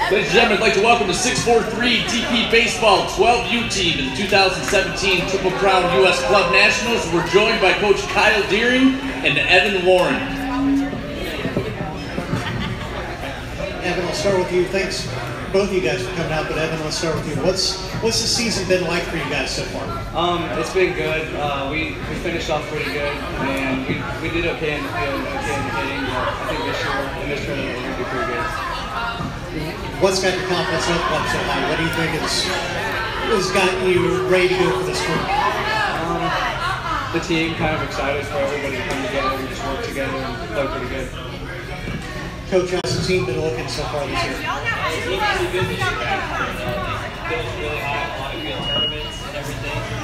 Ladies and gentlemen, I'd like to welcome the 643 DP Baseball 12U team to the 2017 Triple Crown U.S. Club Nationals. We're joined by Coach Kyle Deering and Evan Warren. Evan, I'll start with you. Thanks, both of you guys, for coming out. But Evan, let's start with you. What's the season been like for you guys so far? It's been good. We finished off pretty good, and we did okay in the field, okay in the hitting. But I think this year in this tournament we're gonna do pretty good. What's got your confidence up so high? What do you think has got you ready to go for this tournament? The team, kind of excited for everybody to come together and just work together and play pretty good. Coach, how's the team been looking so far this year? It's been pretty good this year. Feels really high, a lot of good tournaments and everything.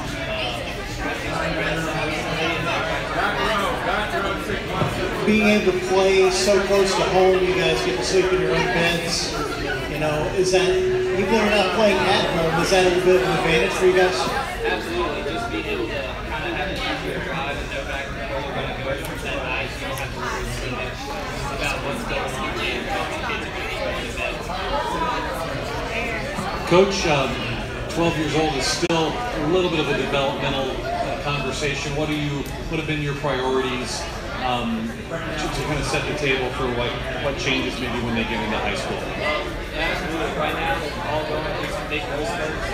Being able to play so close to home, you guys get to sleep in your own beds. You know, is that, even though you're not playing at home, is that a little bit of an advantage for you guys? Absolutely, just being able to kind of have an easier drive and know back where you're going to go from that ice. You don't have to worry too much about what's going Coach, 12 years old is still a little bit of a developmental conversation. What have been your priorities to kind of set the table for what changes maybe when they get into high school? Absolutely. Right now, they're all going through some big growth spurts.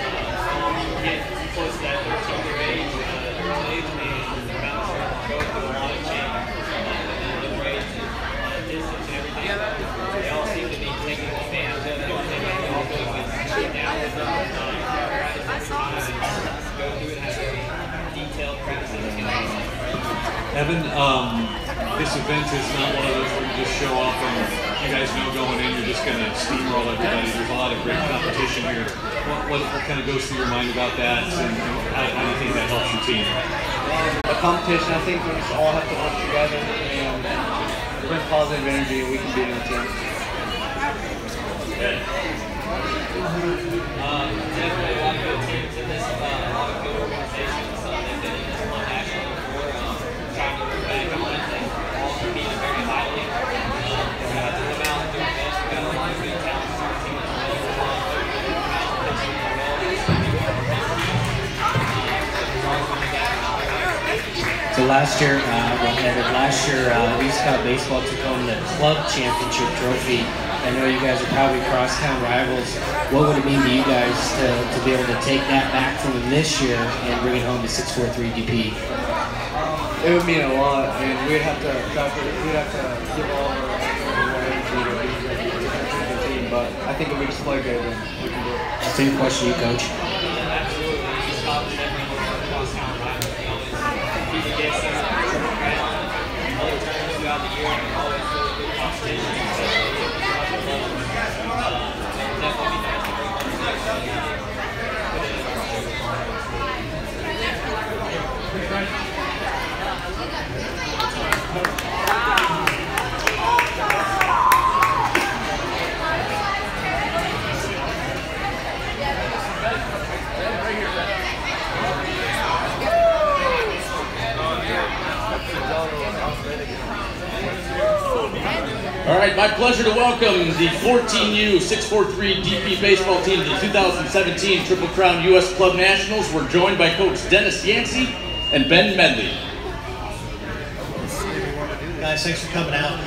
Get close to that 13-year age, and they're about to go through a lot of change. The grades and distance and everything. They all seem to be taking advantage of it. They all go and sit down with them. Go through and have very detailed practices. Evan, this event is not one of those where you just show up and you guys know going in you're just going to steamroll everybody. There's a lot of great competition here. What kind of goes through your mind about that, and how do you think that helps your team? The competition, I think we just all have to work together and bring positive energy, and we can beat the team. Definitely a lot of good teams in this, a lot of good organizations. They've been in this one national before, trying to look back on it. They all competed very highly. We're going to have to come out and do the best. We've got a lot of good talent on our team as well. We're going to come out and pitch it well. So last year, East Scott Baseball took home the club championship trophy. I know you guys are probably crosstown rivals. What would it mean to you guys to be able to take that back from them this year and bring it home to 643 DP? It would mean a lot, and we'd have to give all of our energy to beat the team. But I think if we just play good, then we can do it. Same question to you, Coach. Absolutely. East Scott is definitely one of our crosstown rivals. They always compete against us in the tournament and other tournaments throughout the year, and they're always really good competition. All right, my pleasure to welcome the 14U 643 DP baseball team to the 2017 Triple Crown U.S. Club Nationals. We're joined by Coach Dennis Yancey and Ben Medley. Guys, thanks for coming out.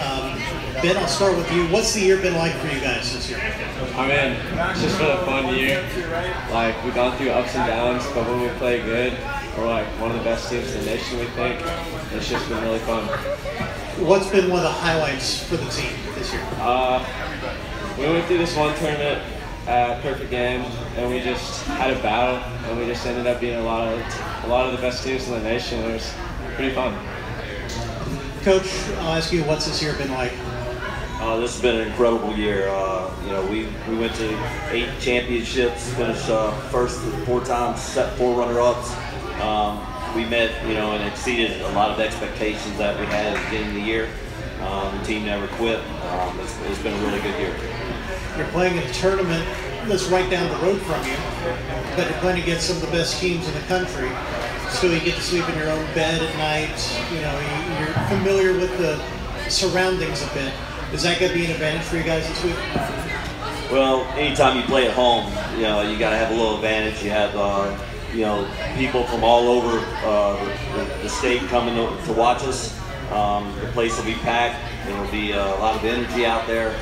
Ben, I'll start with you. What's the year been like for you guys this year? I mean, it's just been a fun year. Like, we've gone through ups and downs, but when we play good, we're like one of the best teams in the nation, we think. It's just been really fun. What's been one of the highlights for the team this year? We went through this one tournament at Perfect Game, and we just had a battle, and we just ended up being a lot of the best teams in the nation. It was pretty fun. Coach, I'll ask you, what's this year been like? This has been an incredible year. We went to 8 championships, finished first 4 times, set 4 runner-ups. We met, and exceeded a lot of expectations that we had at the beginning of the year. The team never quit. It's been a really good year. You're playing in a tournament that's right down the road from you, but you're playing against some of the best teams in the country. So you get to sleep in your own bed at night. You're familiar with the surroundings a bit. Is that going to be an advantage for you guys this week? Well, anytime you play at home, you got to have a little advantage. You have, people from all over the state coming to watch us. The place will be packed. There will be a lot of energy out there.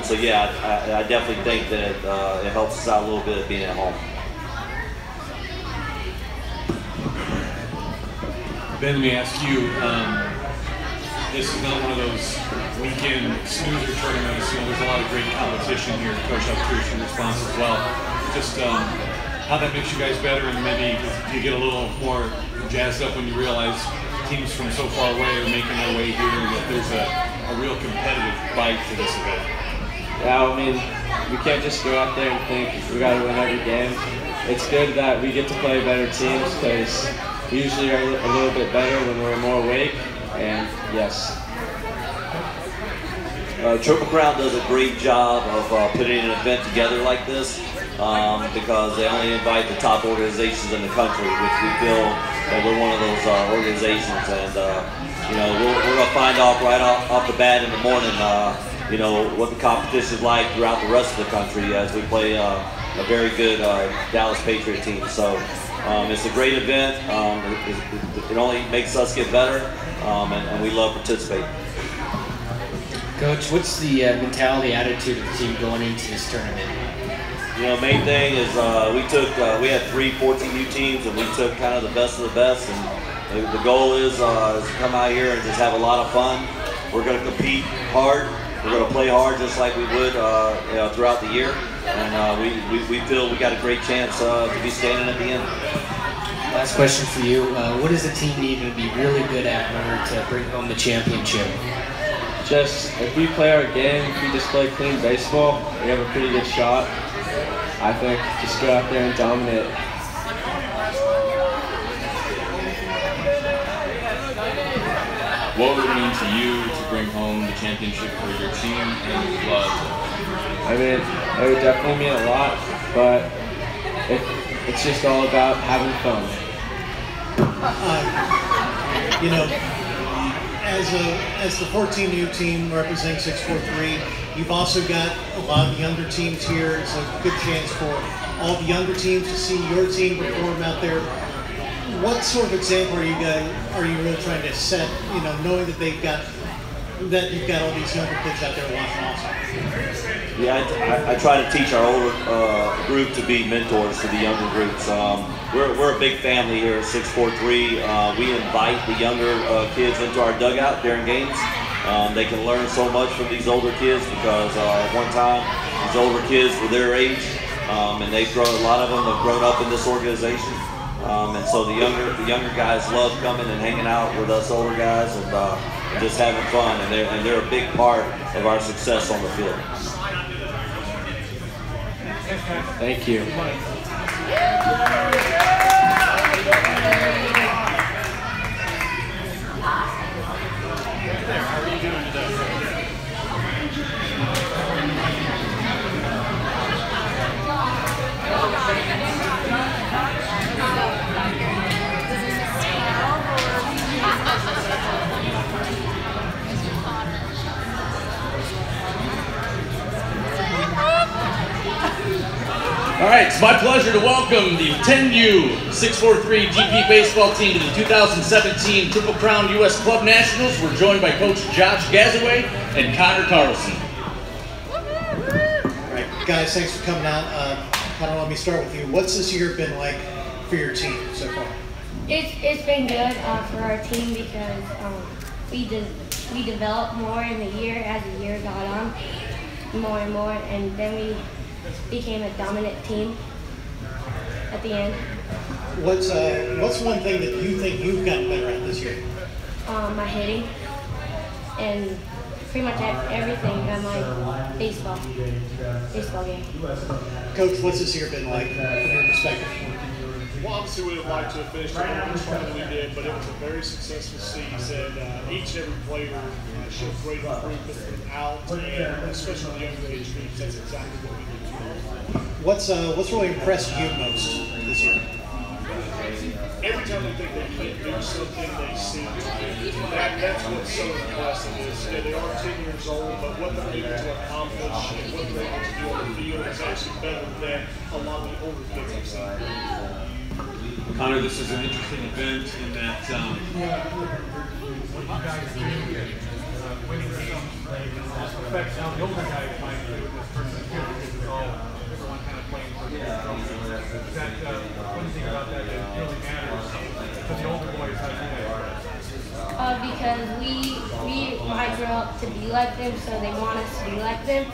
So yeah, I definitely think that it helps us out a little bit being at home. Ben, let me ask you, this is not one of those weekend snoozer tournaments. There's a lot of great competition here. Coach, I'm curious your response as well. Just how that makes you guys better, and maybe you get a little more jazzed up when you realize teams from so far away are making their way here, and that there's a real competitive bite to this event. Yeah, I mean, we can't just go out there and think we got to win every game. It's good that we get to play better teams, because we usually are a little bit better when we're more awake, and yes. Triple Crown does a great job of putting an event together like this because they only invite the top organizations in the country, which we feel that we're one of those organizations, and we're going to find out right off the bat in the morning what the competition is like throughout the rest of the country as we play a very good Dallas Patriot team. So it's a great event. It only makes us get better, and we love participating. Coach, what's the mentality, attitude of the team going into this tournament? You know, main thing is we had 3 14U teams, and we took kind of the best of the best. And the goal is to come out here and just have a lot of fun. We're going to compete hard. We're going to play hard just like we would throughout the year. And we feel we got a great chance to be standing at the end. Last question for you. What does the team need to be really good at in order to bring home the championship? Just, if we play our game, if we just play clean baseball, we have a pretty good shot. I think just go out there and dominate. What would it mean to you to bring home the championship for your team and your club? I mean, it would definitely mean a lot, but it's just all about having fun. You know, as the 14U team representing 643, you've also got a lot of younger teams here. It's a good chance for all the younger teams to see your team perform out there. What sort of example are you really trying to set? You know, knowing that you've got all these younger kids out there watching also. Yeah, I try to teach our older group to be mentors to the younger groups. We're a big family here at 643. We invite the younger kids into our dugout during games. They can learn so much from these older kids because at one time these older kids were their age, and a lot of them have grown up in this organization. And so the younger guys love coming and hanging out with us older guys and just having fun, and they're a big part of our success on the field. Thank you. How are you doing today? All right, it's my pleasure to welcome the 10U 643 GP baseball team to the 2017 Triple Crown U.S. Club Nationals. We're joined by Coach Josh Gazaway and Connor Carlson. All right, guys, thanks for coming out. Connor, let me start with you. What's this year been like for your team so far? It's been good for our team because we developed more in the year as the year got on, more and more, and then we became a dominant team at the end. What's one thing that you think you've gotten better at this year? My hitting and pretty much everything on my baseball game. Coach, what's this year been like from your perspective? Well, obviously we would have liked to have finished it stronger than we did, but it was a very successful season. Each and every player showed great improvement throughout, and especially the younger age groups. That's exactly what we need to do. What's really impressed you most this year? Every time we think they can't do something, they seem to do. That's what's so impressive is they are 10 years old, but what they're able to accomplish and what they're able to do on the field is actually better than a lot of the older kids I've seen. Connor, this is an interesting event in that what you guys do, winning affects how the older guys might do in this tournament too, because it's all everyone kind of playing for the trophy. Is that what do you think about that? It really matters to the older boys how do they Because we might grow up to be like them, so they want us to be like them.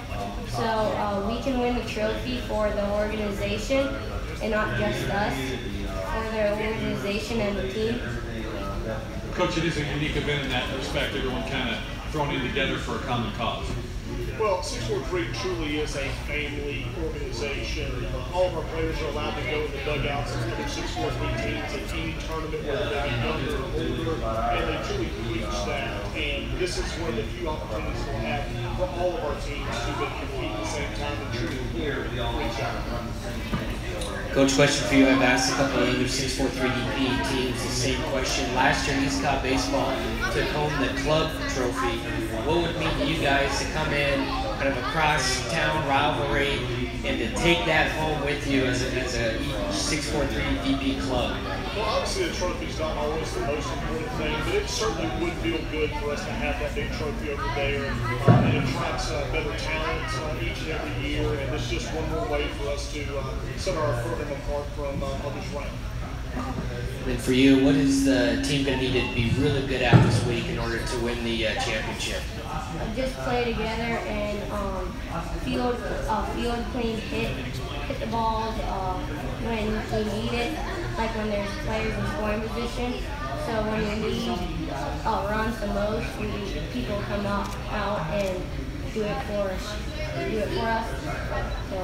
So we can win the trophy for the organization and not just us, for their organization and the team. Coach, it is a unique event in that respect. Everyone kind of thrown in together for a common cause. Well, 643 truly is a family organization. All of our players are allowed to go in the dugouts as other 643 teams at any tournament, whether they're younger or older, and they truly preach that. And this is one of the few opportunities we'll have for all of our teams to compete at the same time and truly preach out. Coach, question for you. I've asked a couple of other 643 DP teams the same question. Last year, East Cobb Baseball took home the club trophy. What would it mean to you guys to come in kind of a cross-town rivalry, and to take that home with you as a 643 VP club? Well, obviously the trophy's not always the most important thing, but it certainly would feel good for us to have that big trophy over there. It attracts better talent each and every year, and it's just one more way for us to set our program apart from others ranked. And for you, what is the team going to need to be really good at this week in order to win the championship? Just play together and field clean, hit the balls when we need it, like when there's players in scoring position. So when we need runs the most, people come out and do it for us. So.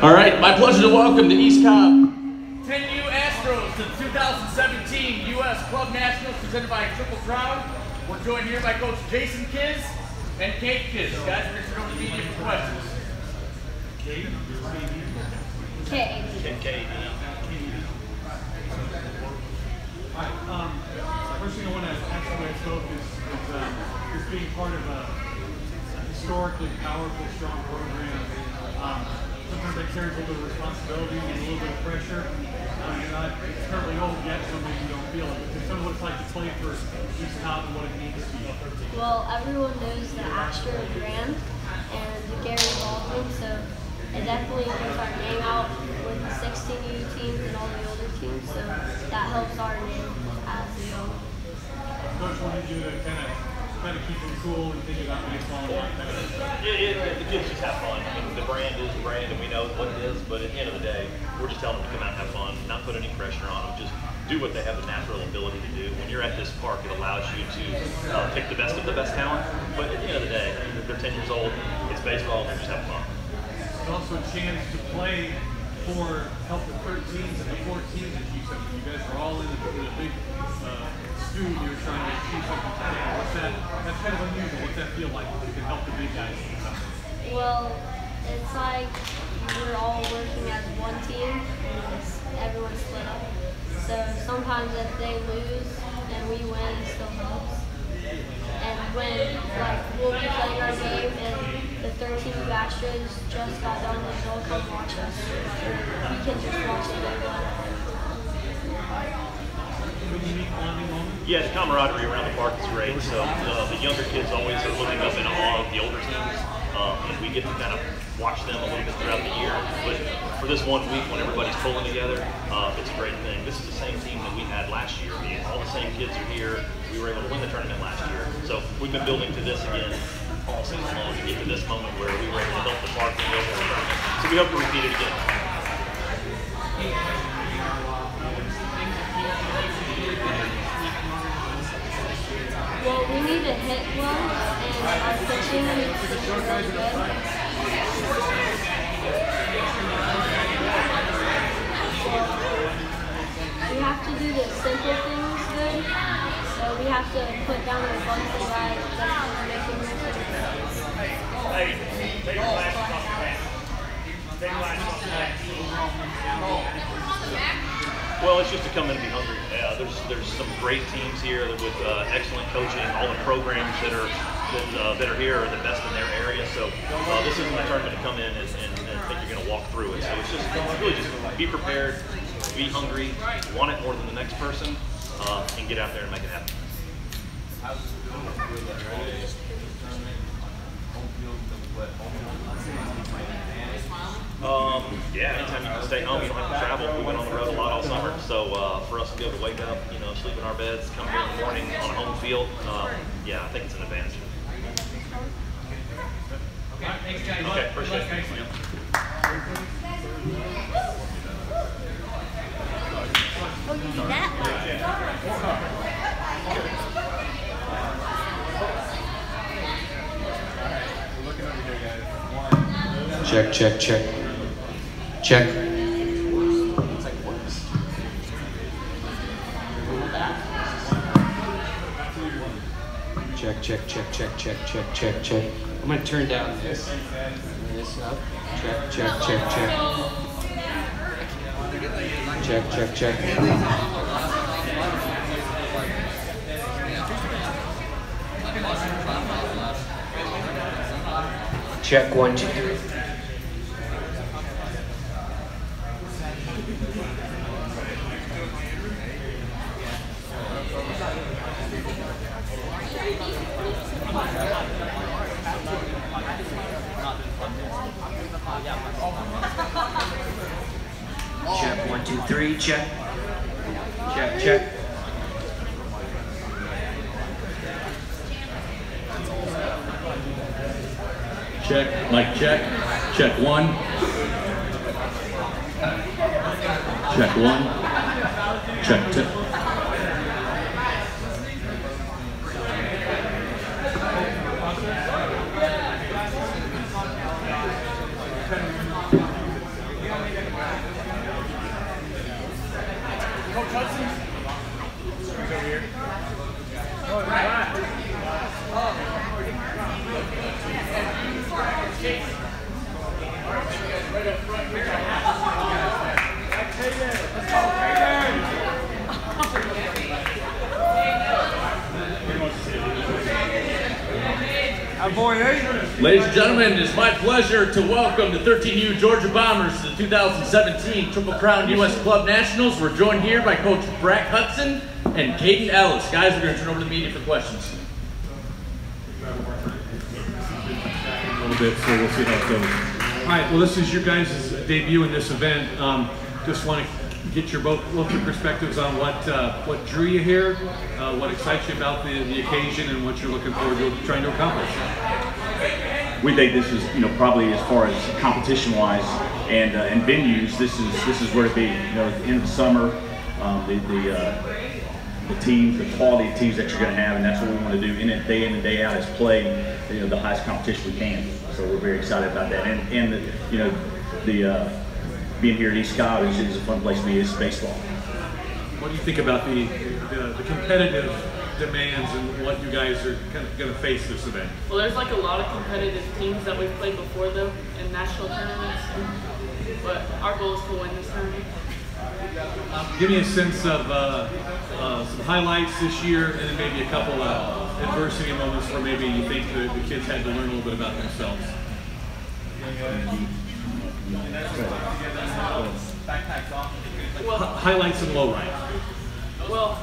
All right, my pleasure to welcome the East Cobb 10U Astros to the 2017 U.S. Club Nationals presented by Triple Crown. We're joined here by Coach Jason Kiz and Kate Kiz. Guys, we're going to turn over the media for questions. Kate? Kate. All right, first thing I want to ask you guys both is being part of a historically powerful, strong program. Sometimes that carries a little bit of responsibility and a little bit of pressure. You're not terribly old yet, so maybe you don't feel it. But tell me what it's like to play for East Cobb and what it means to you. Well, everyone knows the Astros brand and Gary Baldwin, so it definitely gets our name out with the 16U teams and all the older teams, so that helps our name as we go. Coach, what did you do to kind of keep them cool and think about baseball? The kids just have fun. I mean, the brand is the brand, and we know what it is, but at the end of the day, we're just telling them to come out and have fun, not put any pressure on them, just do what they have the natural ability to do. When you're at this park, it allows you to pick the best of the best talent, but at the end of the day, they're 10 years old, it's baseball, and they're just having fun. It's also a chance to play for help the 13s and the 14s at Q7. You guys are all in a big stew you're trying to achieve something together. That's kind of unusual. What's that feel like? You can help the big guys. Well, it's like we're all working as one team and everyone's split up. So sometimes if they lose and we win, it still helps. And when we'll be playing our game and the 13U Astros just got done, and they'll come watch us. We can just watch it and win. Yeah, the camaraderie around the park is great. So the younger kids always are looking up in awe of the older teams. and we get to kind of watch them a little bit throughout the year. But for this 1 week when everybody's pulling together, it's a great thing. This is the same team that we had last year. I mean, all the same kids are here. We were able to win the tournament last year. So we've been building to this again all season long to get to this moment where we were able to help the park win the overall tournament. So we hope to repeat it again. Well, we need to hit well, and our pitching needs to be really good. We have to do the simple things good, so we have to put down the bugs right, making Hey, take your glasses off the back. Take your glasses off the back. Well, it's just to come in and be hungry. There's some great teams here with excellent coaching. All the programs that are here are the best in their area. So this isn't a tournament to come in and think you're going to walk through it. So it's really just be prepared, be hungry, want it more than the next person, and get out there and make it happen. Yeah, anytime you can stay home, you don't have to travel. We went on the road a lot all summer, so for us to be able to wake up, sleep in our beds, come here in the morning on a home field, yeah, I think it's an advantage. Okay, thanks guys. Okay, appreciate it. Oh, you do that Check, check, check. Check. Check, check, check, check, check, check, check, check. I'm gonna turn down this. This up. Check, check, check, check. Check, check, check. Check 1, 2, 3. Check 1, 2, 3. Check. Check, check. Check, mic check. Check 1. Check 1. Check 2. Coach Hudson? He's over here. Oh, right. Ladies and gentlemen, it is my pleasure to welcome the 13U Georgia Bombers to the 2017 Triple Crown U.S. Club Nationals. We're joined here by Coach Brack Hudson and Caden Ellis. Guys, we're going to turn over to the media for questions. A little bit, so we'll see how it goes. All right, well, this is your guys' debut in this event. Just want to get your both your perspectives on what drew you here, what excites you about the occasion, and what you're looking forward to trying to accomplish. We think this is, probably as far as competition-wise and venues, this is where to be. In the summer, the teams, the quality of teams that you're going to have, and that's what we want to do in and day out is play, the highest competition we can. So we're very excited about that, and being here at East Cobb is a fun place to be. It's baseball. What do you think about the competitive demands and what you guys are kind of going to face this event? Well, there's like a lot of competitive teams that we've played before though in national tournaments, but our goal is to win this tournament. Give me a sense of some highlights this year, and then maybe a couple of adversity moments where maybe you think the kids had to learn a little bit about themselves. Highlights and lowlights. Well,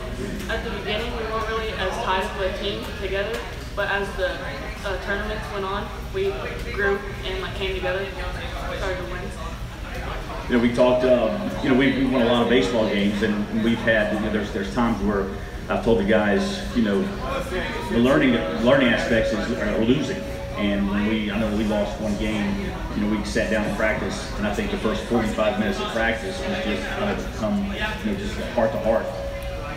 at the beginning we weren't really as tight of a team together, but as the tournaments went on, we grew and like came together, started to win. You know, we talked, you know, we won a lot of baseball games, and we've had, you know, there's times where I've told the guys, you know, the learning aspects are losing. And when I know we lost one game, you know, we sat down and practiced, and I think the first 45 minutes of practice was just come, you know, just heart to heart.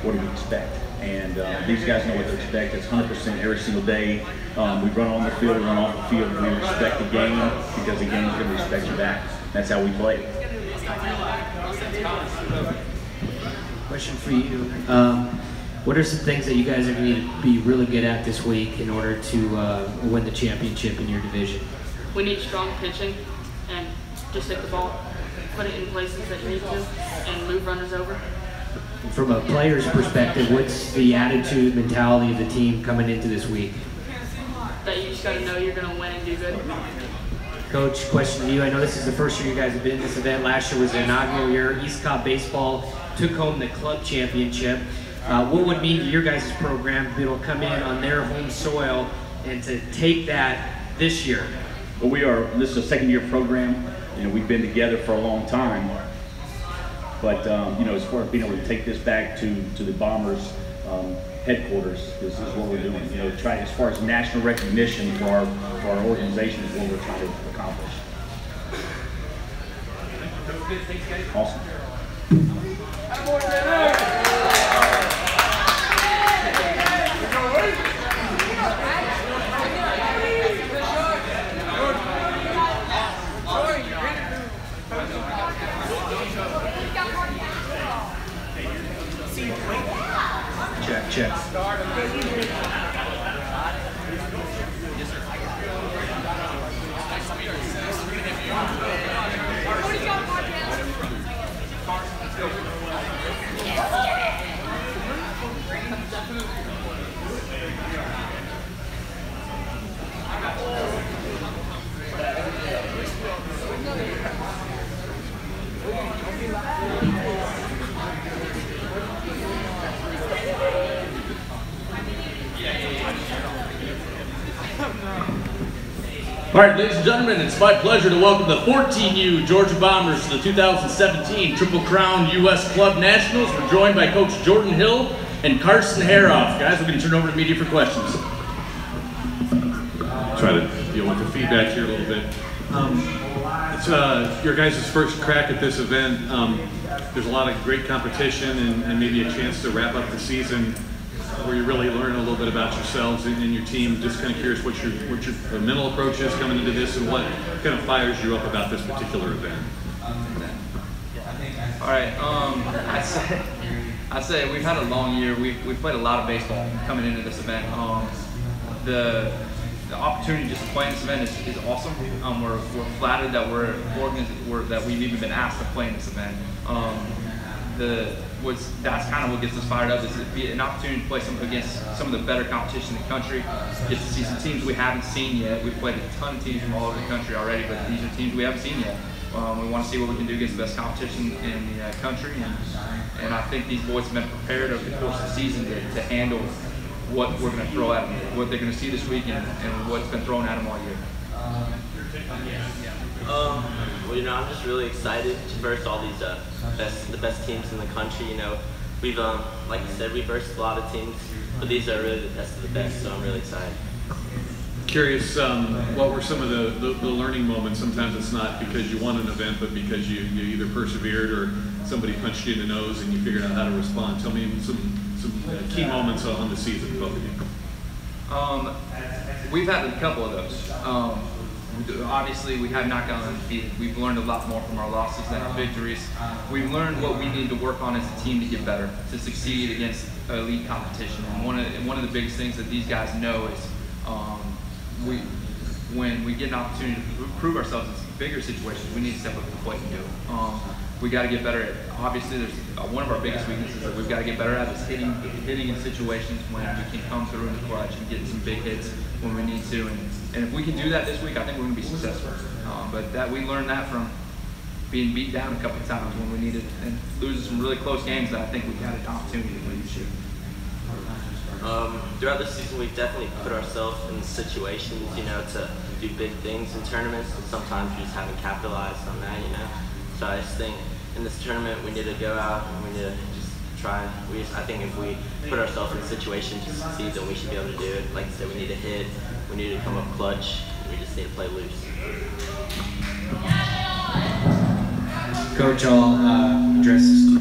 What do we expect? And these guys know what to expect. It's 100% every single day. We run on the field, we run off the field, we respect the game because the game's going to respect you back. That's how we play. Question for you. What are some things that you guys are going to need to be really good at this week in order to win the championship in your division? We need strong pitching and just hit the ball, put it in places that you need to, and move runners over. From a player's perspective, what's the attitude, mentality of the team coming into this week? That you just got to know you're going to win and do good. Coach, question to you. I know this is the first year you guys have been in this event. Last year was the inaugural year. East Cobb Baseball took home the club championship. What would mean to your guys' program to be able to come in on their home soil and to take that this year? Well, this is a second-year program. You know, we've been together for a long time. But, you know, as far as being able to take this back to the Bombers headquarters, this is what we're doing. You know, as far as national recognition for our organization is what we're trying to accomplish. Awesome. Check. All right, ladies and gentlemen, it's my pleasure to welcome the 14U Georgia Bombers to the 2017 Triple Crown U.S. Club Nationals. We're joined by Coach Jordan Hill and Carson Haroff. Guys, we're going to turn over to media for questions. Try to deal with the feedback here a little bit. It's your guys' first crack at this event. There's a lot of great competition and maybe a chance to wrap up the season where you really learn a little bit about yourselves and your team. Just kind of curious what your mental approach is coming into this and what kind of fires you up about this particular event. All right, I'd say we've had a long year. We've played a lot of baseball coming into this event. The opportunity just to play in this event is awesome. We're flattered that that we've even been asked to play in this event. That's kind of what gets us fired up, is to be an opportunity to play against some of the better competition in the country. Get to see some teams we haven't seen yet. We've played a ton of teams from all over the country already, but these are teams we haven't seen yet. We want to see what we can do against the best competition in the country, and I think these boys have been prepared over the course of the season to handle what we're going to throw at them, what they're going to see this week, and what's been thrown at them all year. Well, you know, I'm just really excited to verse all these the best teams in the country. You know, we've like you said, we versed a lot of teams, but these are really the best of the best. So I'm really excited. Curious, what were some of the learning moments? Sometimes it's not because you won an event, but because you either persevered or somebody punched you in the nose and you figured out how to respond. Tell me some key moments on the season, both of you. We've had a couple of those. Obviously, we have not gone undefeated. We've learned a lot more from our losses than our victories. We've learned what we need to work on as a team to get better, to succeed against elite competition. And one of the biggest things that these guys know is when we get an opportunity to prove ourselves in some bigger situations, we need to step up to the plate and do it. We got to get better at it. Obviously, there's one of our biggest weaknesses that we've got to get better at is hitting in situations when we can come through in the clutch and get some big hits when we need to. And if we can do that this week, I think we're going to be successful. But we learned that from being beat down a couple of times when we needed and losing some really close games that I think we had an opportunity to win this year. Throughout the season, we've definitely put ourselves in situations, you know, to do big things in tournaments, and sometimes we just haven't capitalized on that, you know. So I just think in this tournament, we need to go out and we need to just try. I think if we put ourselves in a situation to succeed, then we should be able to do it. Like I said, we need to hit, we need to come up clutch, and we just need to play loose. Coach, I'll address this.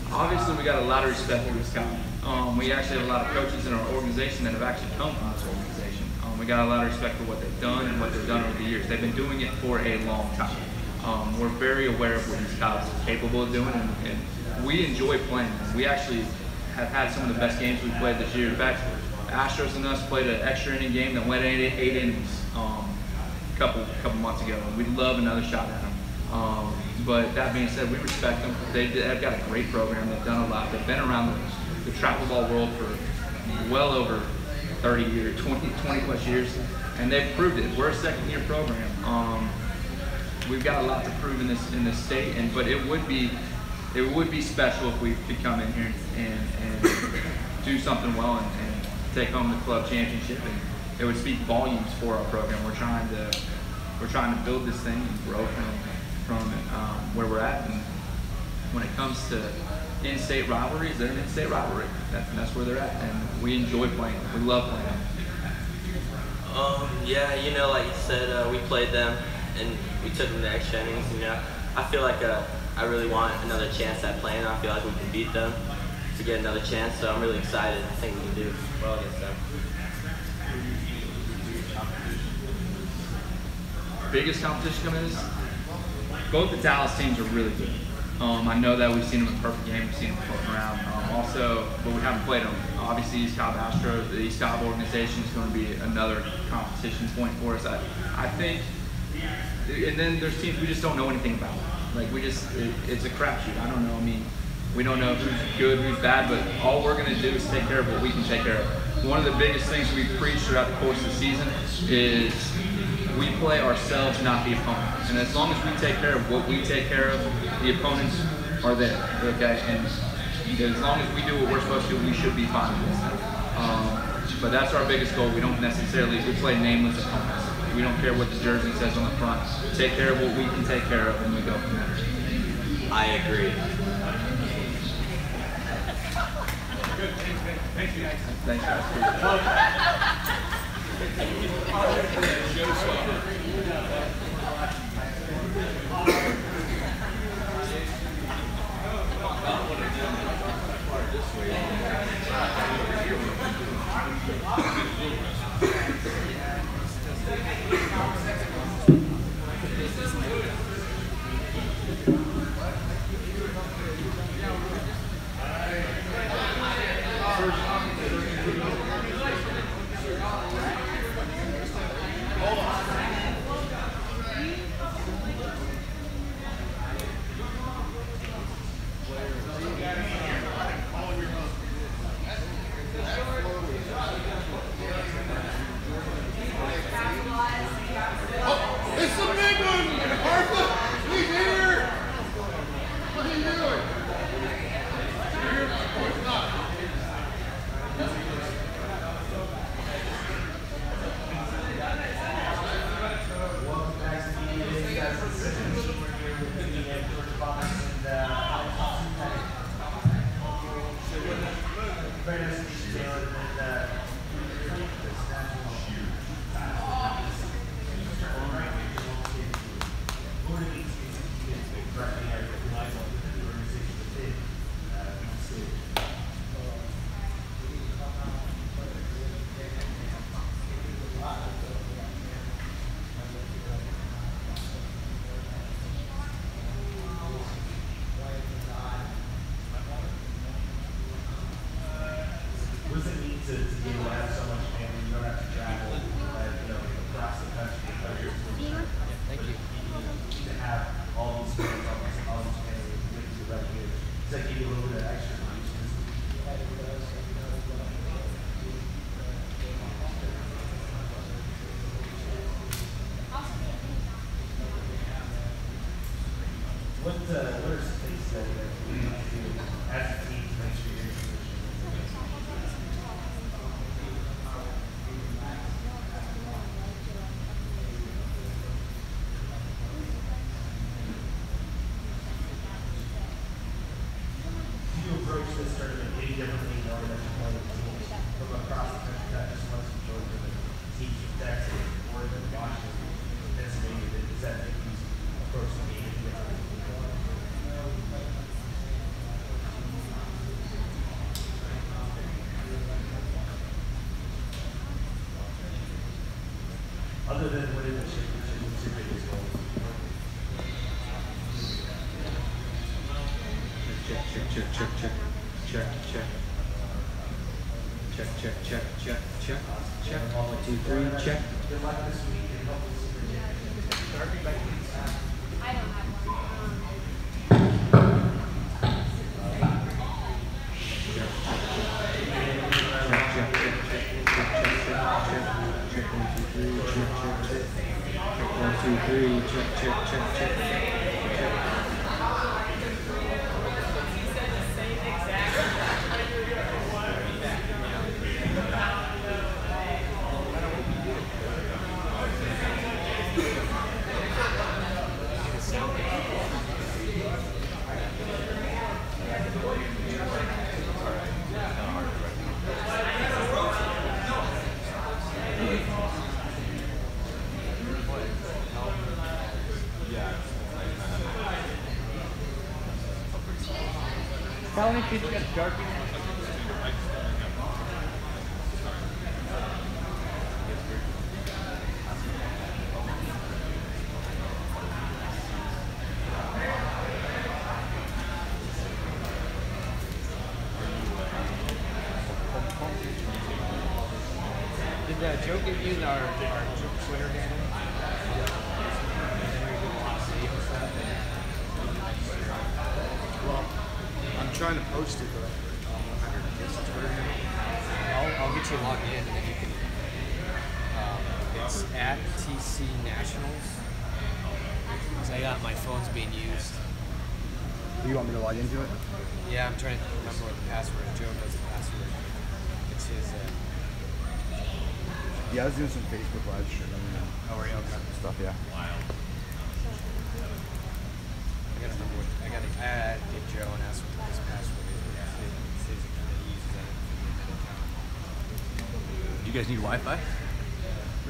Obviously, we got a lot of respect for Wisconsin. We actually have a lot of coaches in our organization that have actually come from this organization. We got a lot of respect for what they've done and what they've done over the years. They've been doing it for a long time. We're very aware of what these guys are capable of doing, and we enjoy playing them. We actually have had some of the best games we've played this year. In fact, Astros and us played an extra inning game that went 8 innings a couple months ago, and we'd love another shot at them. But that being said, we respect them. They've got a great program. They've done a lot. They've been around the travel ball world for well over 30 years, 20 plus years, and they've proved it. We're a second-year program. We've got a lot to prove in this state, but it would be special if we could come in here and do something well and take home the club championship, and it would speak volumes for our program. We're trying to build this thing and grow from where we're at, and when it comes to in-state rivalries, they're an in-state rivalry. That's where they're at, and we enjoy playing them. We love playing them. Yeah, you know, like you said, we played them and we took them to extra innings. You know, I feel like I really want another chance at playing them. I feel like we can beat them to get another chance, so I'm really excited. I think we can do well against them. Biggest competition coming is both the Dallas teams are really good. I know that we've seen them in perfect game, we've seen them floating around. But we haven't played them. Obviously, East Cobb Astros, the East Cobb organization is going to be another competition point for us. I think, and then there's teams we just don't know anything about. Like it's a crapshoot. I don't know. I mean, we don't know who's good, who's bad, but all we're going to do is take care of what we can take care of. One of the biggest things we preach throughout the course of the season is we play ourselves, not the opponent. And as long as we take care of what we take care of, the opponents are there, okay? And as long as we do what we're supposed to do, we should be fine with this. But that's our biggest goal. We don't necessarily, we play nameless opponents. We don't care what the jersey says on the front. Take care of what we can take care of, and we go from there. I agree. Good. Thank you. Thanks, guys. other than winning the championship, what's your biggest goal? Check, check, check, check, check, check, check. Check, check, check, check, check, check. 1, 2, 3, check. Good luck this week and help us Darby, back to you. I don't have one. Check, check, check, check, check, check, 1, 2, 3, check, check, check. Check 1, 2, 3, check, check, check, check, check. How many kids got Darby? Did Joe give you our Twitter handle? Well, I'm trying to post it, but I don't guess it's Twitter handle. I'll get you logged in, and then you can. It's at TC Nationals. My phone's being used. Do you want me to log into it? Yeah, I'm trying to remember what the password is. Joe knows the password. It's his. Yeah, I was doing some Facebook Live shit. Oh, were you? Okay. Stuff, yeah. I gotta remember what. I gotta get Joe and ask what his password is. It says that he uses that for the admin account. You guys need Wi-Fi?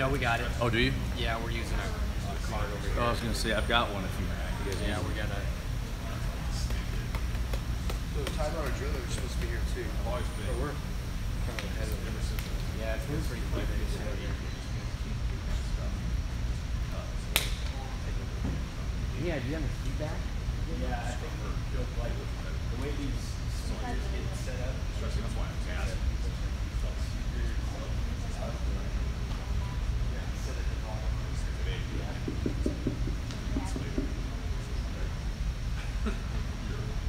No, we got it. Oh, do you? Yeah, we're using a card over here. Oh, I was gonna say I've got one if you guys Yeah, need we're it. gonna. So Tyler and Joe are supposed to be here too. Always been. But we're kind of ahead of them. Yeah, it's been pretty quick. Yeah, do you have any feedback? Yeah, I think the way these soldiers get set up. Especially that's why I was asking.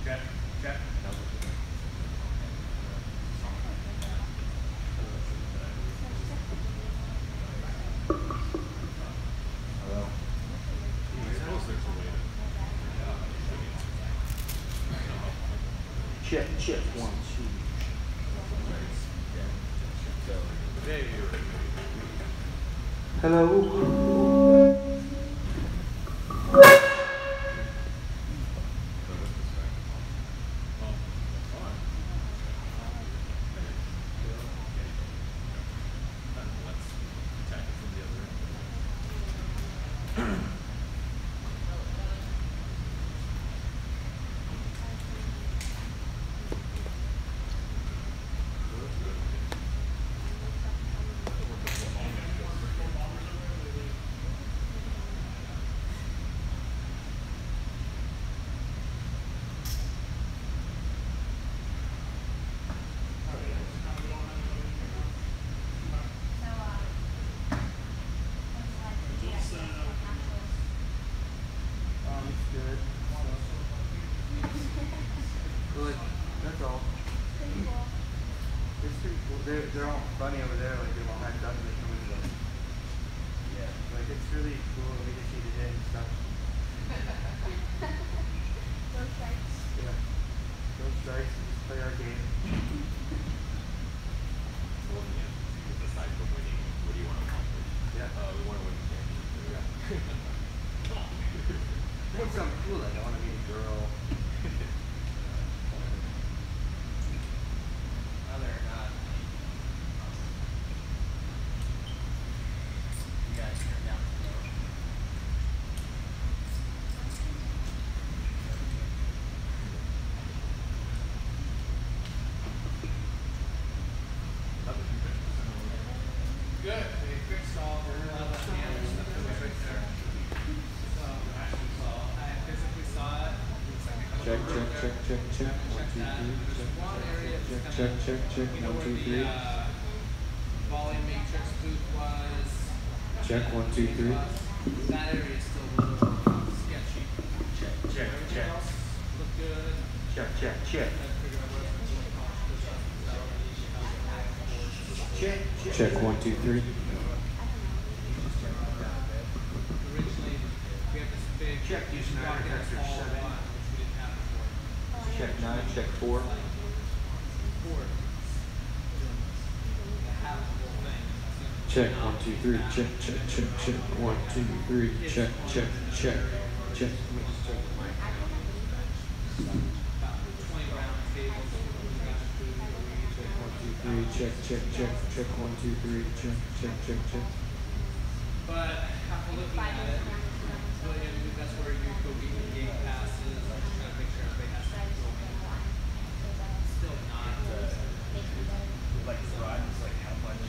Check, check. Check, check, 1, 2. Hello. That's all. It's pretty cool. They're all funny over there, like they're all hyped up and they come into the. Yeah. Like it's really cool. We just need to hit and stuff. Go Stripes. Yeah. Go Stripes and just play our game. Aside from winning, what do you want to accomplish? Yeah. We want to win the championship. I want something cool. Like I want to meet a girl. Other than not. You guys turn down the road. Good. They fixed all the check, check, check, check. 1, 2, 3. Check, check, check. 1, 2, 3. Volume matrix booth was. Check, 1, 2, 3. That area is still a little sketchy. Check, check, Everything check. else looked good. Check, check, check. Check, check. Check, 1, 2, 3. Originally, we have this big. Check, use walk-in Schneider vector hall 7. lot, which we didn't have before. Check 9, check 4. Check, 1, 2, 3. Check, check, check, check. 1, 2, 3. Check, check, check. Check. Check, check, check, check, 1, 2, 3, check, check, check, check. But after looking at it, really, I believe that's where you go get your game passes, trying to make sure everybody has something going. Still not. Like the ride is like how much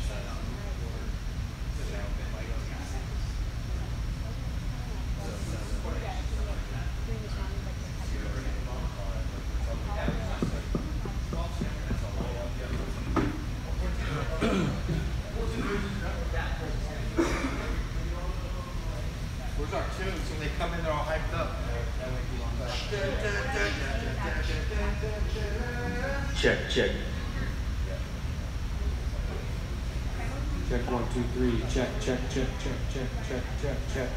Where's our tunes? When they come in, they're all hyped up. Check, check. Check, 1, 2, 3. Check, check, check, check, check, check, check, check.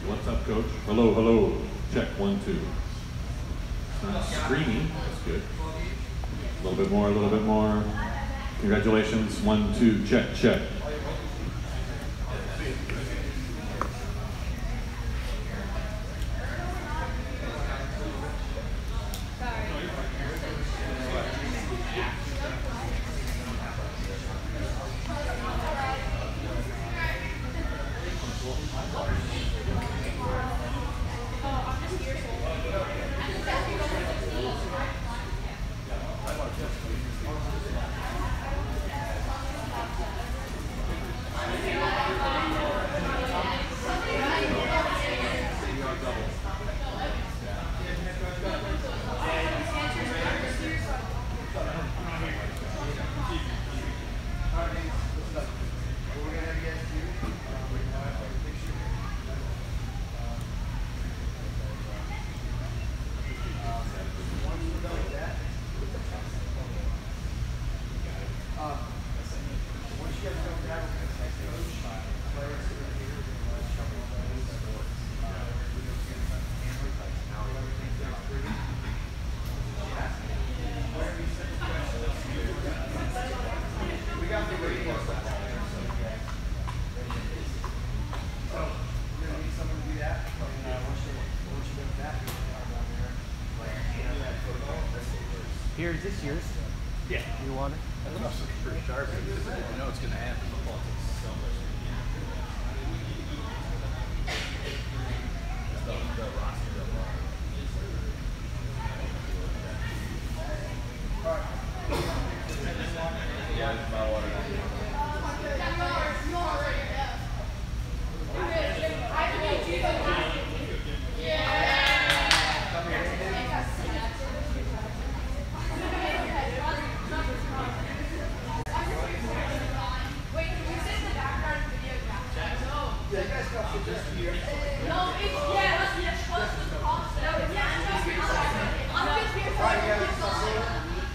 What's up, Coach? Hello, hello. Check 1, 2. It's not screaming. That's good. A little bit more, a little bit more. Congratulations. 1, 2. Check, check. Here, is this yours? Yeah. You want it? I don't know if it's pretty sharp. You know it's going to happen. Football takes so much. The roster of yeah, it's about water.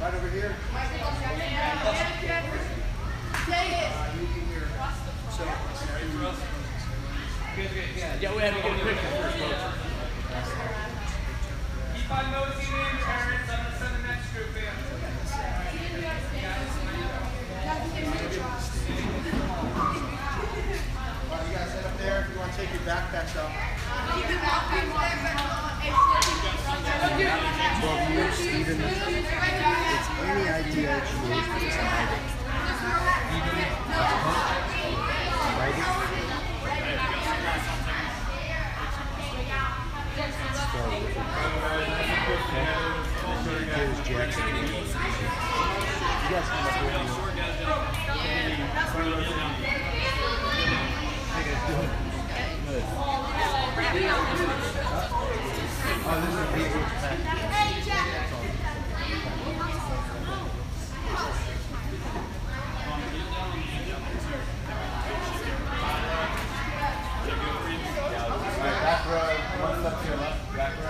Right over here. Yeah, we have to get a picture first, folks. Keep on nosing in, Terrence. I'm going to send the next group in. Alright, you guys head up there if you want to take your backpacks out. 12 years, Stephen. It's any idea that you need for this writing. Here's Jackson. You guys come up here. Back row, one step to your left. Back row.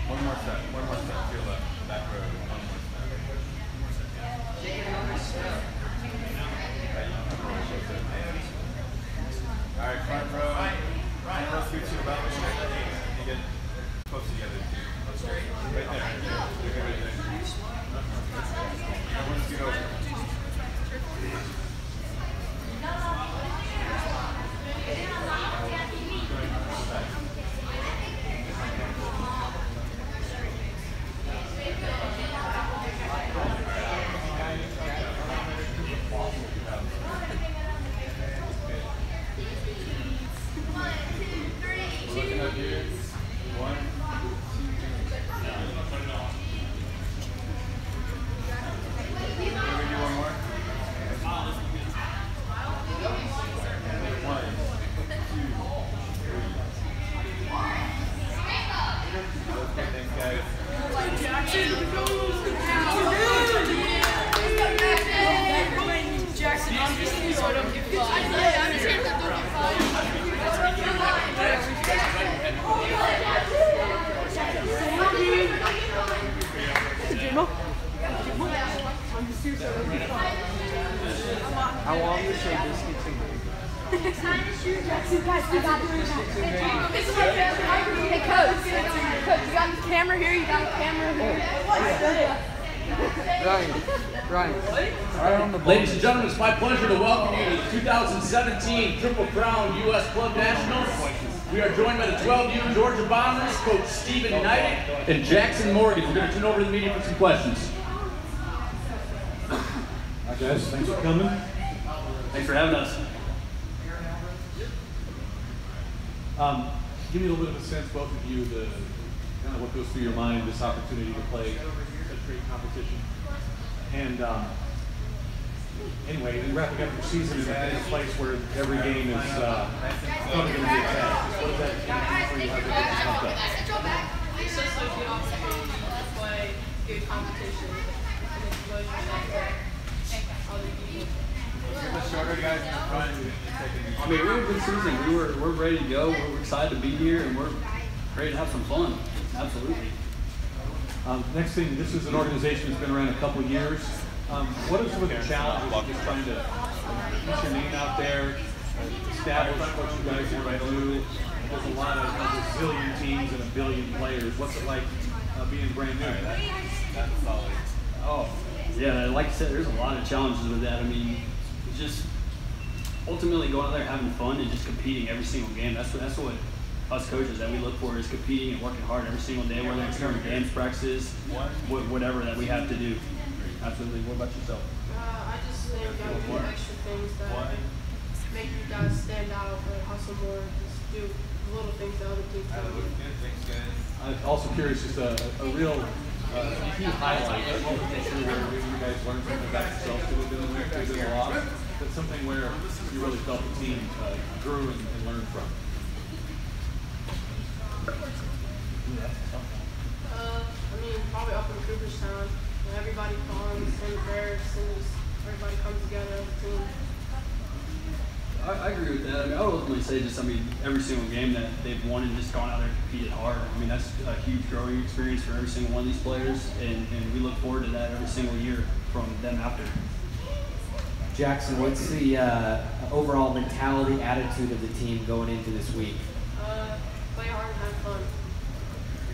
One more step to your left. Back row, one more step. All right, front row scoot to the left. You get close together too. Right there. You're good right there. Everyone scoot over. Looking up here. One, two, three. Can we do one more? One, two, three. Okay, thanks guys. Jackson, obviously, so I don't give a fuck. I understand that don't How long is your biscuits and gravy? Jackson, guys, we got this is my family. Hey, Coach, you got the camera here, you got the camera here. Ryan. Right on the ball. Ladies and gentlemen, it's my pleasure to welcome you to the 2017 Triple Crown U.S. Club Nationals. We are joined by the 12U Georgia Bombers, Coach Stephen Knight and Jackson Morgan. We're going to turn over to the media for some questions. Hi guys, thanks for coming. Thanks for having us. Give me a little bit of a sense, both of you, the kind of what goes through your mind, this opportunity to play such great competition. And anyway, wrapping up your season in a place where every game is probably going to be attacked. What does that mean for you? How to get this pumped up? It's just a good opportunity to play good competition and expose yourself to other people. The shorter guys I mean, we're a good season. We're ready to go. We're excited to be here, and we're ready to have some fun. Absolutely. Next thing, this is an organization that's been around a couple of years. What are some of the challenges of just trying to get your name out there, establish what you guys want to do? There's a lot of a zillion teams and a billion players. What's it like being brand new? That's solid. Oh, yeah, like I said, there's a lot of challenges with that. I mean, it's just ultimately going out there having fun and just competing every single game. That's what us coaches that we look for is competing and working hard every single day, whether it's during games, practices, whatever that we have to do. Absolutely. What about yourself? I just think do extra things that make you guys stand out, or hustle more, just do little things that other teams don't do. I'm also curious, just a real key highlight of what where you guys learned something about yourself within the loss, but something where you really felt the team grew and learned from. I mean, probably up in Cooperstown, when everybody comes, and prayers, and just everybody comes together as a team. I agree with that. I mean, I would ultimately say every single game that they've won and just gone out there and competed hard. I mean, that's a huge growing experience for every single one of these players, and we look forward to that every single year from them after. Jackson, what's the overall mentality, attitude of the team going into this week? Play hard and have fun.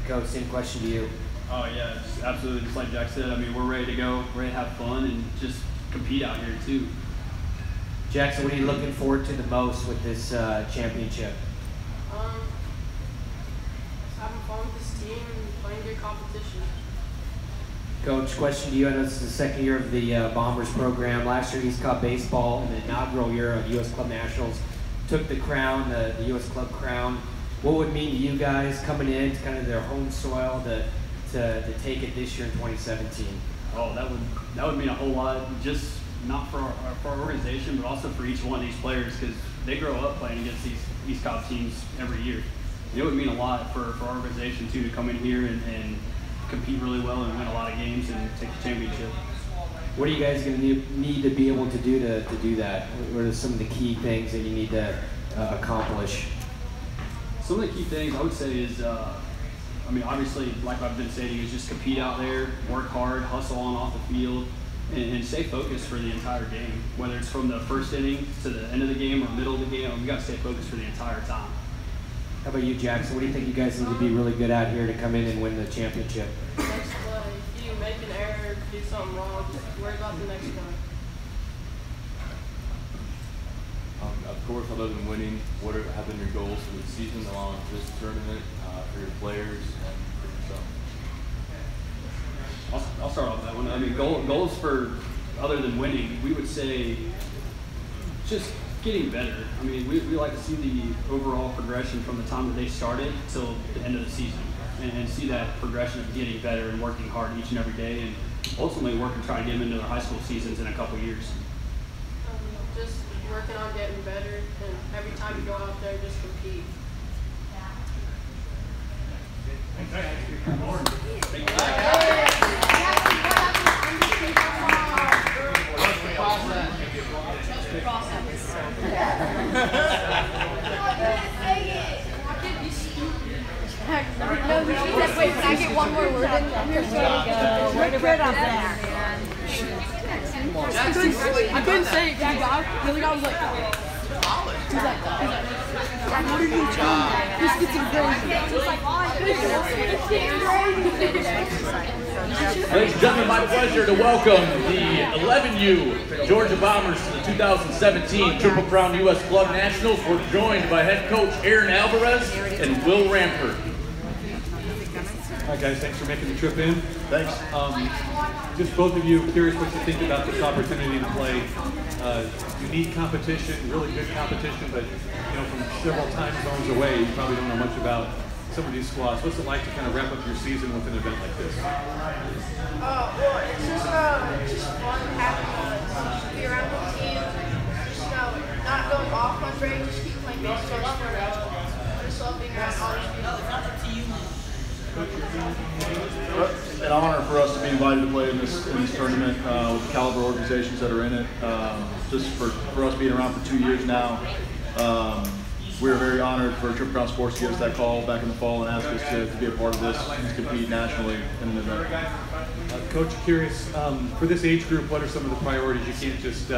Coach, same question to you. Oh yeah, just absolutely. Just like Jack said, I mean, we're ready to go, ready to have fun, and just compete out here too. Jackson, what are you looking forward to the most with this championship? Just having fun with this team and playing good competition. Coach, question to you. I know this is the second year of the Bombers program. Last year, East Cobb Baseball, in the inaugural year of U.S. Club Nationals, took the crown, the U.S. Club crown. What would it mean to you guys coming in to kind of their home soil to take it this year in 2017? Oh, that would mean a whole lot. Just not for our organization, but also for each one of these players, because they grow up playing against these East Cobb teams every year. It would mean a lot for our organization too to come in here and compete really well and win a lot of games and take the championship. What are you guys going to need to be able to do that? What are some of the key things that you need to accomplish? Some of the key things I would say is, I mean, obviously, like I've been saying, is just compete out there, work hard, hustle on off the field, and stay focused for the entire game. Whether it's from the first inning to the end of the game or middle of the game, we got to stay focused for the entire time. How about you, Jackson? What do you think you guys need to be really good at here to come in and win the championship? Next play, if you make an error, do something wrong, just worry about the next one. Of course, other than winning, what have been your goals for the season along with this tournament, for your players and for yourself? I'll start off with that one. I mean, goals for other than winning, we would say just getting better. I mean, we like to see the overall progression from the time that they started till the end of the season, and see that progression of getting better and working hard each and every day, and ultimately working to try to get them into their high school seasons in a couple years. Just working on getting better, and every time you go out there, just compete. Wait, can I get one more word in? Here's where to wrap up there. I couldn't say it because the other guy was like, what did you do? This gets Ladies and gentlemen, my pleasure to welcome the 11U Georgia Bombers to the 2017 Triple Crown U.S. Club Nationals. We're joined by head coach Aaron Alvarez and Will Rampert. All right, guys, thanks for making the trip in. Thanks. Just both of you, curious what you think about this opportunity to play unique competition, really good competition, but from several time zones away, you probably don't know much about some of these squads. What's it like to kind of wrap up your season with an event like this? Well, it's just fun having to be around the team, just not going off on break, just keep playing baseball. I just love being around all these people. An honor for us to be invited to play in this tournament with the caliber organizations that are in it. Just for us being around for 2 years now, we were very honored for Triple Crown Sports to give us that call back in the fall and ask us to be a part of this and to compete nationally in an event. Coach, curious, for this age group, what are some of the priorities? You can't just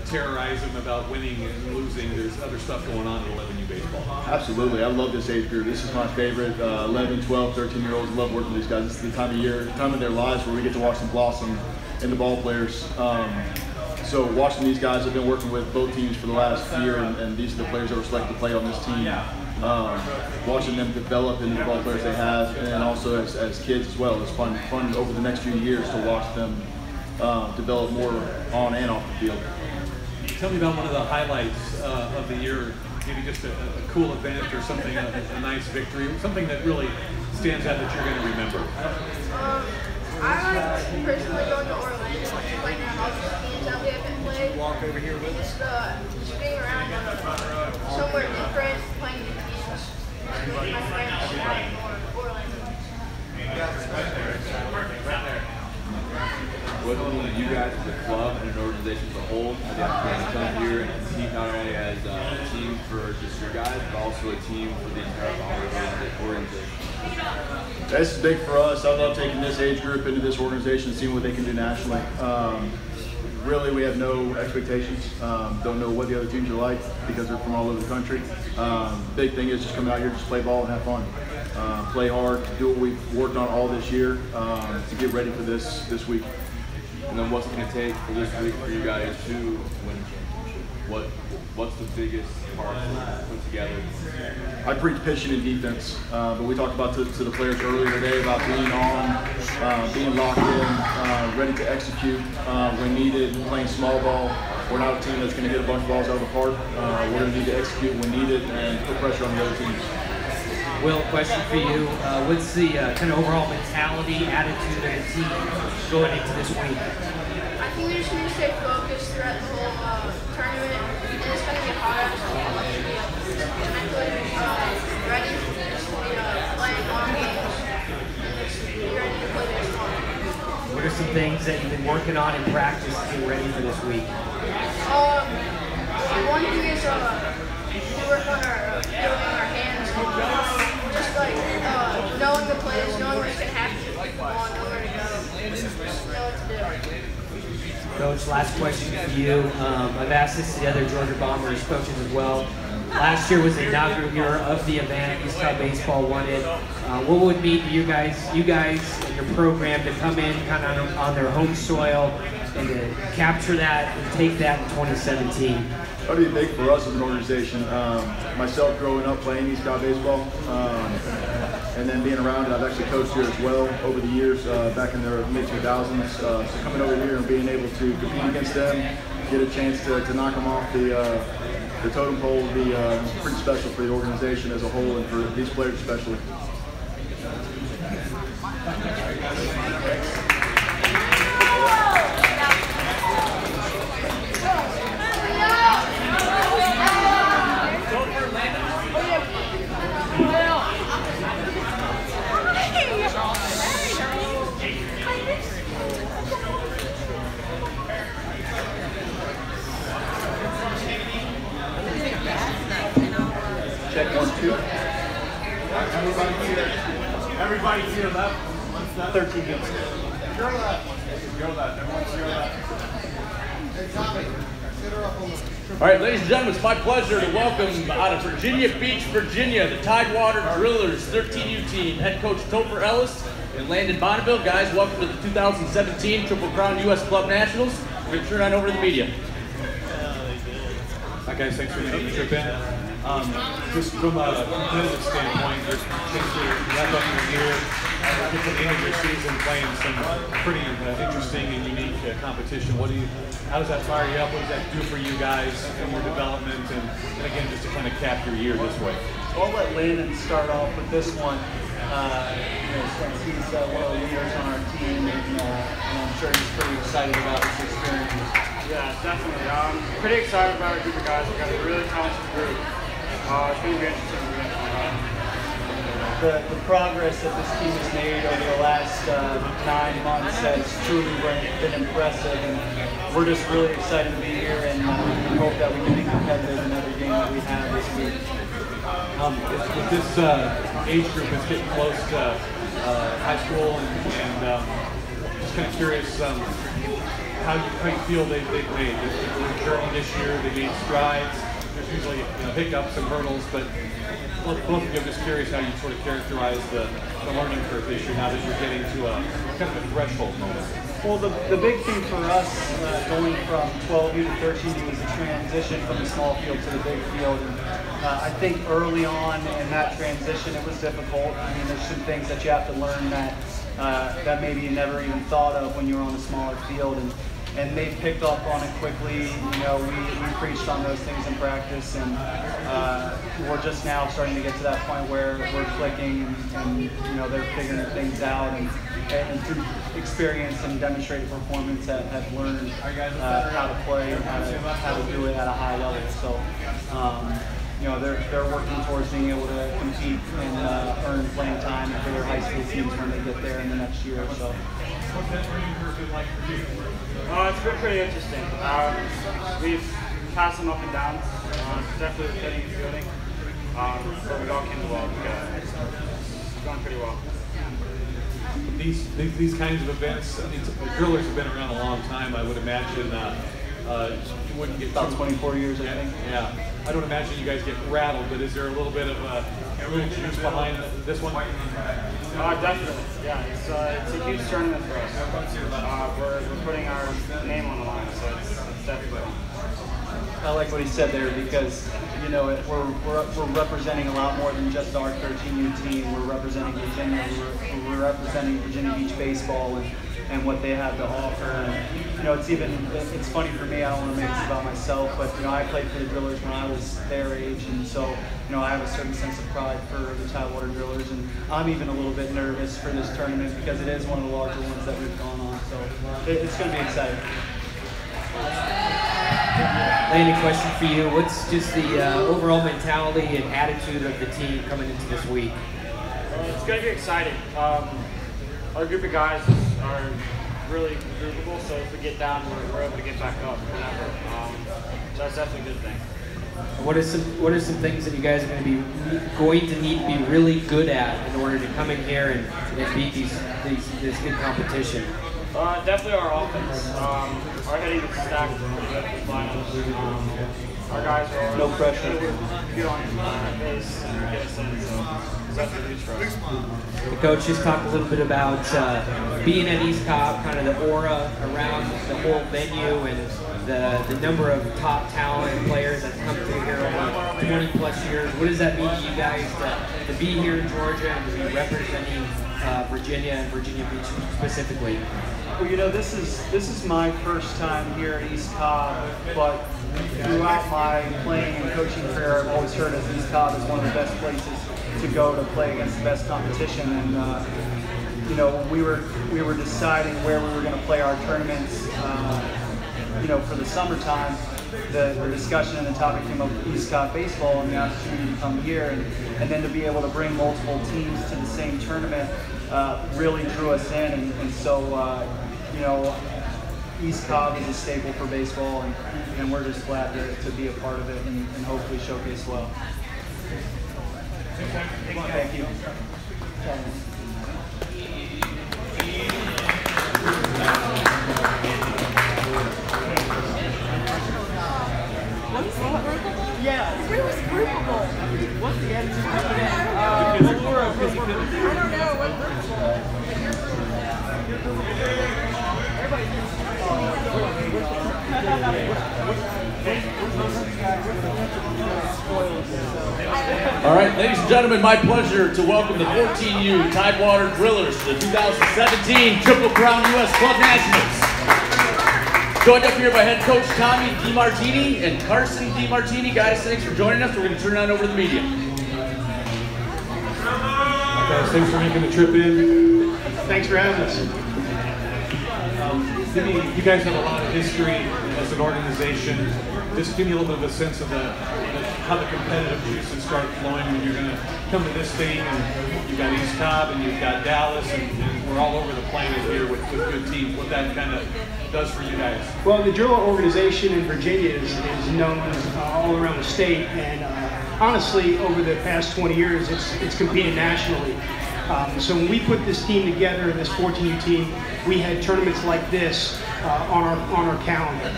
terrorize them about winning and losing. There's other stuff going on in 11U baseball. Absolutely. I love this age group. This is my favorite. 11, 12, 13-year-olds love working with these guys. This is the time of their lives where we get to watch them blossom into ball players. So watching these guys, I've been working with both teams for the last year, and these are the players that were selected to play on this team. Watching them develop into the ball players they have, and also as kids as well. It's fun over the next few years to watch them develop more on and off the field. Tell me about one of the highlights of the year, maybe just a cool event or something, a nice victory, something that really stands out that you're going to remember. I like personally going to Orlando, playing around all these teams that we haven't played. Walk over here with us. Just being around somewhere different, playing new teams. Meeting my friends or Orlando. What do you guys as a club and an organization as a whole have the opportunity to come here and compete not only as a team for just your guys, but also a team for the entire organization? This is big for us. I love taking this age group into this organization and seeing what they can do nationally. Really, we have no expectations. Don't know what the other teams are like because they're from all over the country. Big thing is just come out here, just play ball and have fun. Play hard, do what we've worked on all this year to get ready for this week. And then what's it going to take for this week for you guys to win a championship? What's the biggest part to put together? I preach pitching and defense, but we talked about to the players earlier today about being on, being locked in, ready to execute when needed, playing small ball. We're not a team that's going to hit a bunch of balls out of the park. We're going to need to execute when needed and put pressure on the other teams. Will, question for you. What's the kind of overall mentality, attitude of the team going into this week? I think we just need to stay focused throughout the whole tournament. And it's going to be hard, so we want to be mentally ready to just be playing long games and just be ready to play baseball. What are some things that you've been working on in practice to get ready for this week? One thing is to work on our fielding, our hands, just like knowing the plays, knowing what's going to happen, know where to go, know what to do. Coach, last question for you. I've asked this to the other Georgia Bombers coaches as well. Last year was the inaugural year of the event. East Cal Baseball won it. What would it mean to you guys and your program to come in kind of on their home soil and to capture that and take that in 2017? That would be big for us as an organization. Myself growing up playing East Cal Baseball, and then being around it, I've actually coached here as well over the years, back in the mid-2000s. So coming over here and being able to compete against them, get a chance to knock them off the totem pole would be pretty special for the organization as a whole and for these players especially. Check 1, 2. Everybody sealed up. 13 games. Zero that. Everyone zero that. All right, ladies and gentlemen, it's my pleasure to welcome out of Virginia Beach, Virginia, the Tidewater Drillers 13U team, head coach Topher Ellis and Landon Bonneville. Guys, welcome to the 2017 Triple Crown U.S. Club Nationals. We're going to turn on over to the media. Hi guys, thanks for making the trip in. Just from a competitive standpoint, there's a chance to wrap up your year, get to the end of your season playing some pretty interesting and unique competition. How does that fire you up? What does that do for you guys in your development? And again, just to kind of cap your year this way. I'll let Landon start off with this one. Since he's one of the leaders on our team, and I'm sure he's pretty excited about this experience. Yeah, definitely. I'm pretty excited about our group of guys. We've got a really talented group. It's going to be interesting. The progress that this team has made over the last 9 months has truly been impressive, and we're just really excited to be here, and we hope that we can be competitive in every game that we have this week. If this age group is getting close to high school, and just kind of curious how you feel they've made the journey this year. They made strides. There's usually hiccups and hurdles, but both of you, I'm just curious how you sort of characterize the learning curve this year now that you're getting to a kind of a threshold moment. Well, the big thing for us going from 12U to 13U is the transition from the small field to the big field. And, I think early on in that transition it was difficult. I mean, there's some things that you have to learn that maybe you never even thought of when you were on a smaller field. And they picked up on it quickly. We preached on those things in practice, and we're just now starting to get to that point where we're clicking, and they're figuring things out, and through experience and demonstrated performance have learned how to play and how to do it at a high level. So they're working towards being able to compete and earn playing time for their high school teams when they get there in the next year or so. What's that learning curve been like for you? It's been pretty interesting. We've passed some up and downs, definitely with hitting and fielding, but we all came to well together. It's gone pretty well. These kinds of events, I mean, the drillers have been around a long time. I would imagine you wouldn't get about 24 years, I think. Yeah, I don't imagine you guys get rattled, but is there a little bit of juice behind this one? Definitely. Yeah, it's a huge tournament for us. We're putting our name on the line, so it's definitely. I like what he said there, because we're representing a lot more than just our 13U team. We're representing Virginia. We're representing Virginia Beach baseball and what they have to offer. And it's funny for me. I don't want to make this about myself, but I played for the Drillers when I was their age, and so I have a certain sense of pride for the Tidewater Drillers, and I'm even a little bit nervous for this tournament because it is one of the larger ones that we've gone on. So it's going to be exciting. Landon, question for you. What's just the overall mentality and attitude of the team coming into this week? It's going to be exciting. Our group of guys are really groupable, so if we get down, we're able to get back up whenever. So that's definitely a good thing. What are some things that you guys are going to need to be really good at in order to come in here and beat this good competition? Definitely our offense. Our hitting is stacked pretty good with finals. Our guys are no pressure. Good on base and get us in, so that's a huge for us. The coach just talked a little bit about being at East Cobb, kind of the aura around the whole venue and the number of top talent and players that come through here over 20 plus years. What does that mean to you guys to be here in Georgia and to be representing Virginia and Virginia Beach specifically? Well, you know, this is my first time here at East Cobb, but throughout my playing and coaching career, I've always heard of East Cobb as one of the best places to go to play against the best competition. And you know, when we were deciding where we were going to play our tournaments, you know, for the summertime, the discussion and the topic came up with East Cobb baseball and the opportunity to come here, and then to be able to bring multiple teams to the same tournament really drew us in, and so you know, East Cobb is a staple for baseball, and we're just glad to be a part of it and hopefully showcase well. Thank you. What is that? Groupable? Yeah. His room was groupable. What's the attitude today? I don't know. What All right, ladies and gentlemen, my pleasure to welcome the 14U Tidewater Drillers to the 2017 Triple Crown U.S. Club Nationals. Joined up here by head coach Tommy DiMartini and Carson DiMartini. Guys, thanks for joining us. We're going to turn it on over to the media. Guys, thanks for making the trip in. Thanks for having us. You guys have a lot of history as an organization. Just give me a little bit of a sense of how the competitive juices start flowing when you're going to come to this thing, and you've got East Cobb and you've got Dallas, and we're all over the planet here with good teams. What that kind of does for you guys? Well, the Driller organization in Virginia is known all around the state, and honestly, over the past 20 years, it's competed nationally. So when we put this team together, this 14U team, we had tournaments like this on our calendar.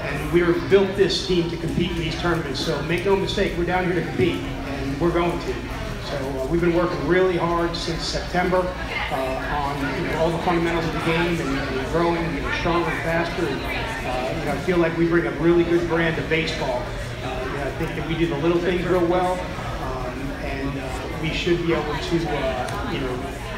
And we built this team to compete in these tournaments. So make no mistake, we're down here to compete, and we're going to. So we've been working really hard since September on all the fundamentals of the game and growing, getting stronger and faster. And, I feel like we bring a really good brand of baseball. I think that we do the little things real well, and we should be able to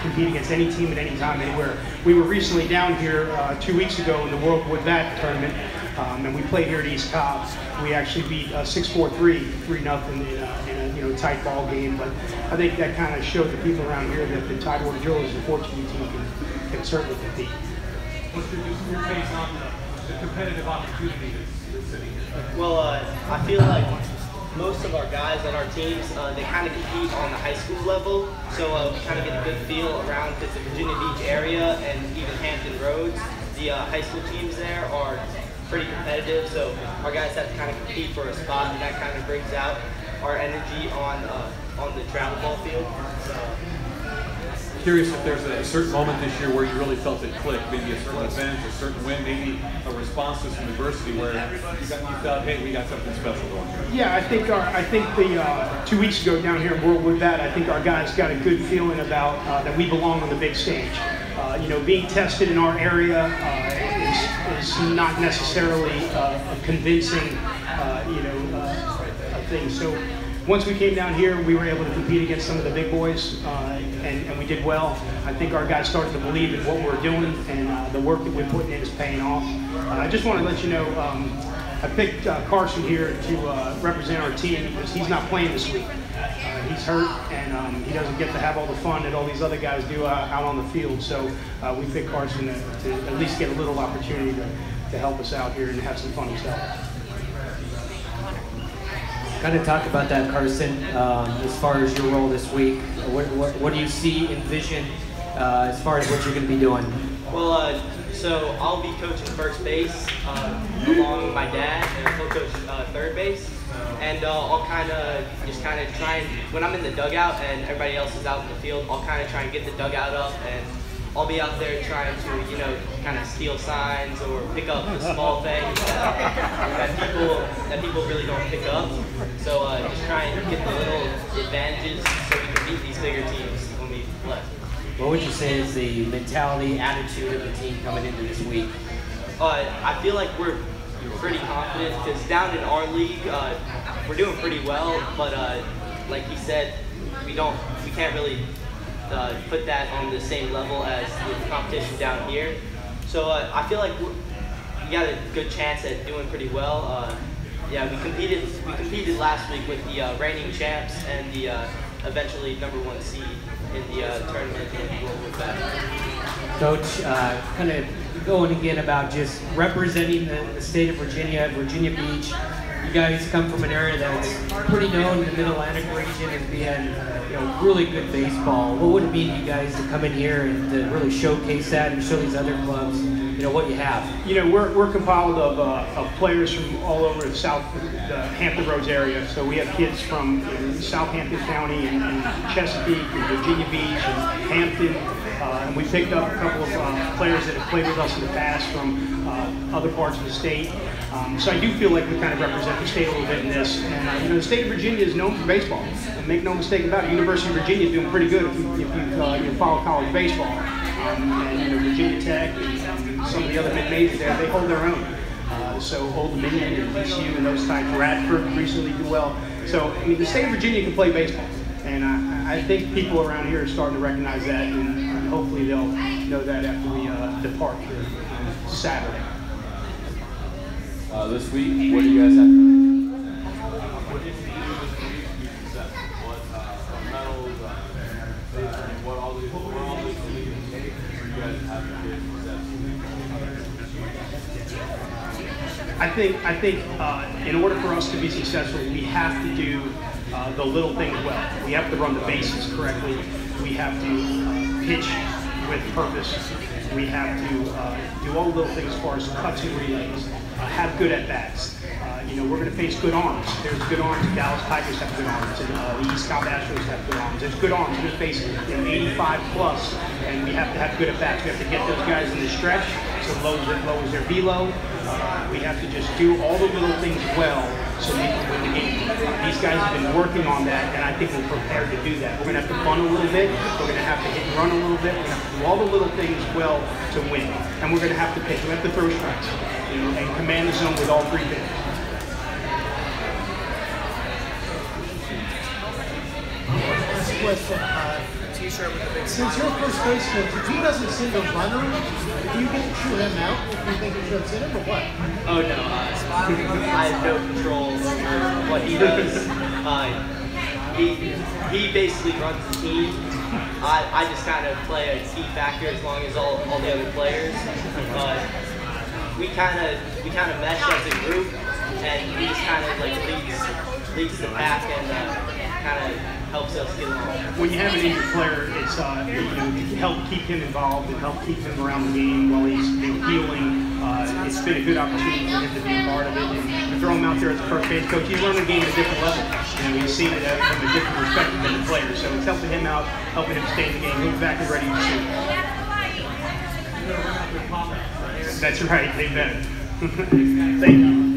compete against any team at any time, anywhere. We were recently down here 2 weeks ago in the World Wood Bat tournament, and we played here at East Cobb. We actually beat 6-4-3, 3-0 in a tight ball game. But I think that kind of showed the people around here that the Tidewater Drillers and 14U team can certainly compete. What's your take on the competitive opportunity that's sitting here? Well, I feel like most of our guys on our teams, they kind of compete on the high school level, so we kind of get a good feel around the Virginia Beach area and even Hampton Roads. The high school teams there are pretty competitive, so our guys have to kind of compete for a spot, and that kind of brings out our energy on the travel ball field. So. Curious if there's a certain moment this year where you really felt it click, maybe a certain event, a certain win, maybe a response to some adversity where you felt, hey, we got something special going here. Yeah, I think the 2 weeks ago down here in World Wood Bat, I think our guys got a good feeling about that we belong on the big stage. Being tested in our area is not necessarily a convincing, thing. So once we came down here, we were able to compete against some of the big boys, and we did well. I think our guys started to believe in what we're doing, and the work that we're putting in is paying off. I just want to let you know, I picked Carson here to represent our team because he's not playing this week. He's hurt, and he doesn't get to have all the fun that all these other guys do out on the field. So we picked Carson to at least get a little opportunity to help us out here and have some fun himself. Kind of talk about that, Carson, as far as your role this week. What do you see, envision, as far as what you're going to be doing? Well, so I'll be coaching first base along with my dad, and he'll coach third base. And I'll just try and, when I'm in the dugout and everybody else is out in the field, I'll kind of try and get the dugout up, and I'll be out there trying to, kind of steal signs or pick up the small things that people really don't pick up. So just try and get the little advantages so we can beat these bigger teams when we play. What would you say is the mentality, attitude of the team coming into this week? I feel like we're pretty confident because down in our league, we're doing pretty well. But like he said, we can't really put that on the same level as the competition down here. So I feel like we got a good chance at doing pretty well. Yeah, we competed last week with the reigning champs and the eventually #1 seed in the tournament in World Back. Coach, kind of going again about just representing the state of Virginia, Virginia Beach. You guys come from an area that's pretty known in the Mid-Atlantic region and being, really good baseball. What would it mean to you guys to come in here and to really showcase that and show these other clubs, what you have? We're compiled of players from all over the Hampton Roads area. So we have kids from Southampton County and Chesapeake and Virginia Beach and Hampton. And we picked up a couple of players that have played with us in the past from other parts of the state. So I do feel like we kind of represent the state a little bit in this. And the state of Virginia is known for baseball. And make no mistake about it, University of Virginia is doing pretty good if you follow college baseball. And Virginia Tech and some of the other mid-majors there, they hold their own. So Old Dominion and TCU and those types, Radford recently do well. So the state of Virginia can play baseball. And I think people around here are starting to recognize that, and hopefully they'll know that after we depart here Saturday. This week, what do you guys have? What did you do this week to be successful? What fundamentals, what all these things for you guys to have to be successful? I think in order for us to be successful, we have to do the little things well. We have to run the bases correctly. We have to pitch with purpose. We have to do all the little things as far as cuts and relays, have good at-bats. We're going to face good arms. There's good arms. The Dallas Tigers have good arms, and the East Cobb Astros have good arms. There's good arms. We're going to face 85 plus, and we have to have good at-bats. We have to get those guys in the stretch so it lowers their velo. We have to just do all the little things well so we can win the game. These guys have been working on that, and I think we're prepared to do that. We're going to have to bunt a little bit. We're going to have to hit and run a little bit. We're going to have to do all the little things well to win. And we're going to have to pitch. We have to throw strikes and command the zone with all three pitches. With t-shirt with the big since you're first base coach, if he doesn't send a runner, do you get to shoot him out if you think he should send him or what? Oh no, I have no control over what he does. He basically runs the team. I just kind of play a key factor as long as all the other players. We kind of mesh as a group, and he just kind of like leads the pack and kind of helps us get along. When you have an injured player, it's help keep him involved and help keep him around the game while he's healing. It's been a good opportunity for him to be a part of it. And to throw him out there as a first base coach, he's learning the game at a different level. He's seen it from a different perspective than the player. So it's helping him out, helping him stay in the game. He's back and ready to shoot. That's right, they better. Thank you.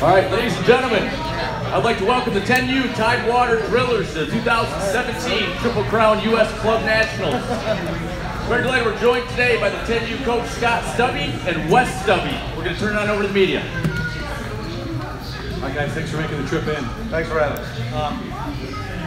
All right, ladies and gentlemen, I'd like to welcome the 10U Tidewater Drillers to the 2017 Triple Crown U.S. Club Nationals. Very delighted we're joined today by the 10U coach Scott Stubby and Wes Stubby. We're going to turn it on over to the media. Hi guys, thanks for making the trip in. Thanks for having us.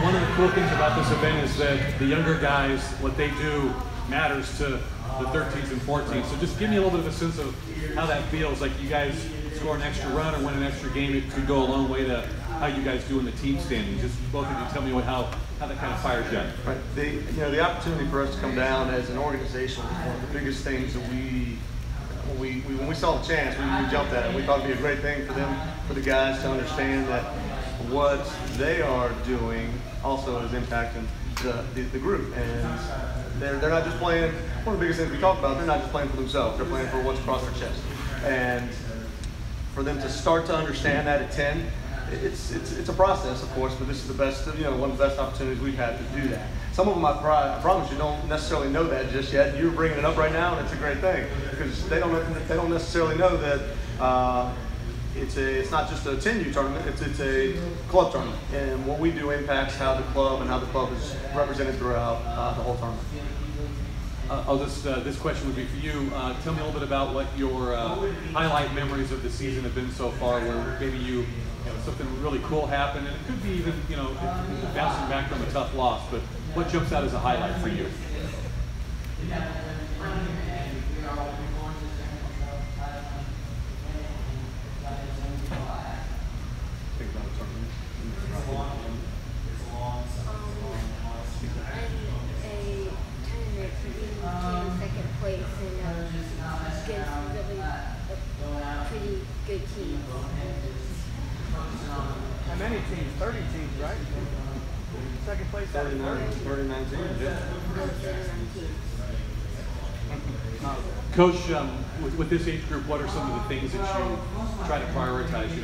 One of the cool things about this event is that the younger guys, what they do matters to the 13s and 14s. So just give me a little bit of a sense of how that feels. Like you guys score an extra run or win an extra game, it could go a long way to how you guys do in the team standing. Just both of you tell me how that kind of fires you up. Right. The opportunity for us to come down as an organization was one of the biggest things that when we saw the chance, we jumped at it. We thought it'd be a great thing for them, for the guys to understand that what they are doing also is impacting the group. And they're not just playing, one of the biggest things we talk about, they're not just playing for themselves, they're playing for what's across their chest. And for them to start to understand that at 10, it's a process, of course, but this is the best, one of the best opportunities we've had to do that. Some of them, I promise you, don't necessarily know that just yet. You're bringing it up right now, and it's a great thing because they don't necessarily know that it's not just a 10U tournament. It's a club tournament, and what we do impacts how the club is represented throughout the whole tournament. This question would be for you. Tell me a little bit about what your highlight memories of the season have been so far, where maybe something really cool happened, and it could be even bouncing back from a tough loss. But what jumps out as a highlight for you? Second place and against really a pretty good team. How many teams? 30 teams, right? Second place. 39 teams, yeah. Coach, with this age group, what are some of the things that you try to prioritize? You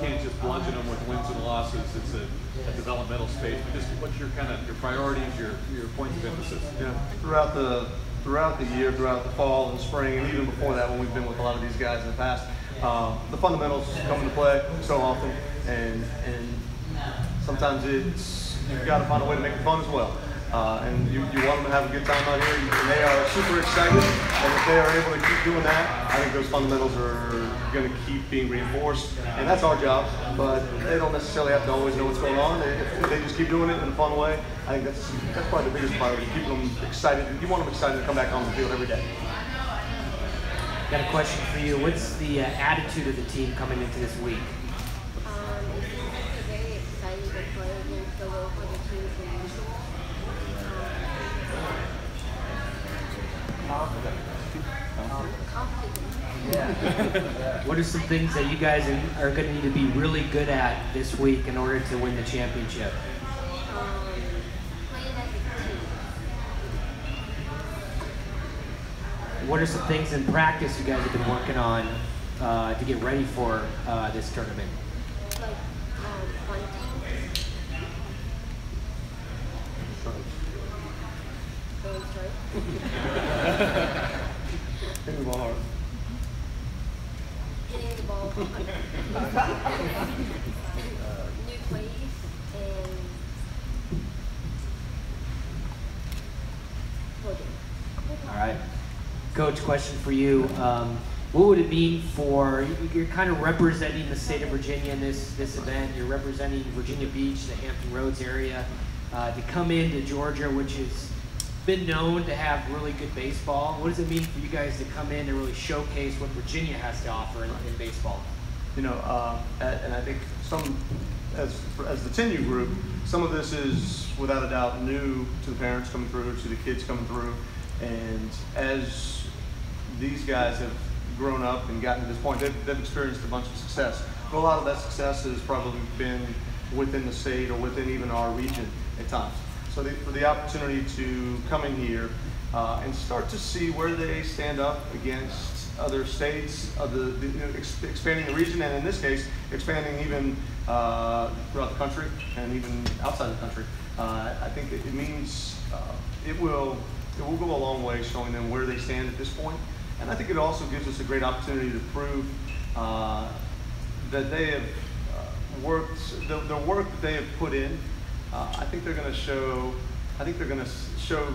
can't just bludgeon them with wins and losses. It's a developmental space. But just what's your priorities, your points of emphasis? Yeah, throughout the year, throughout the fall and spring, and even before that, when we've been with a lot of these guys in the past, the fundamentals come into play so often, and sometimes you've got to find a way to make it fun as well. And you want them to have a good time out here, and they are super excited. And if they are able to keep doing that, I think those fundamentals are going to keep being reinforced. And that's our job, but they don't necessarily have to always know what's going on. If they just keep doing it in a fun way, I think that's probably the biggest priority, keeping them excited. You want them excited to come back on the field every day. Got a question for you. What's the attitude of the team coming into this week? It's very excited to play against the local teams and What are some things that you guys are going to need to be really good at this week in order to win the championship? playing as a team. What are some things in practice you guys have been working on to get ready for this tournament? Like bunting. Going straight. Hitting the ball hard. Hitting the ball. New plays and holding. All right. Coach, question for you. What would it mean for, you're kind of representing the state of Virginia in this event, you're representing Virginia Beach, the Hampton Roads area, to come into Georgia, which has been known to have really good baseball. What does it mean for you guys to come in and really showcase what Virginia has to offer in baseball? And I think as the 10U group, some of this is without a doubt new to the parents coming through, to the kids coming through, and as these guys have grown up and gotten to this point, they've experienced a bunch of success. But a lot of that success has probably been within the state or within even our region at times. So for the opportunity to come in here and start to see where they stand up against other states, expanding the region, and in this case, expanding even throughout the country and even outside the country. I think it means it will go a long way showing them where they stand at this point. And I think it also gives us a great opportunity to prove that they have worked, the work that they have put in. I think they're going to show, I think they're going to show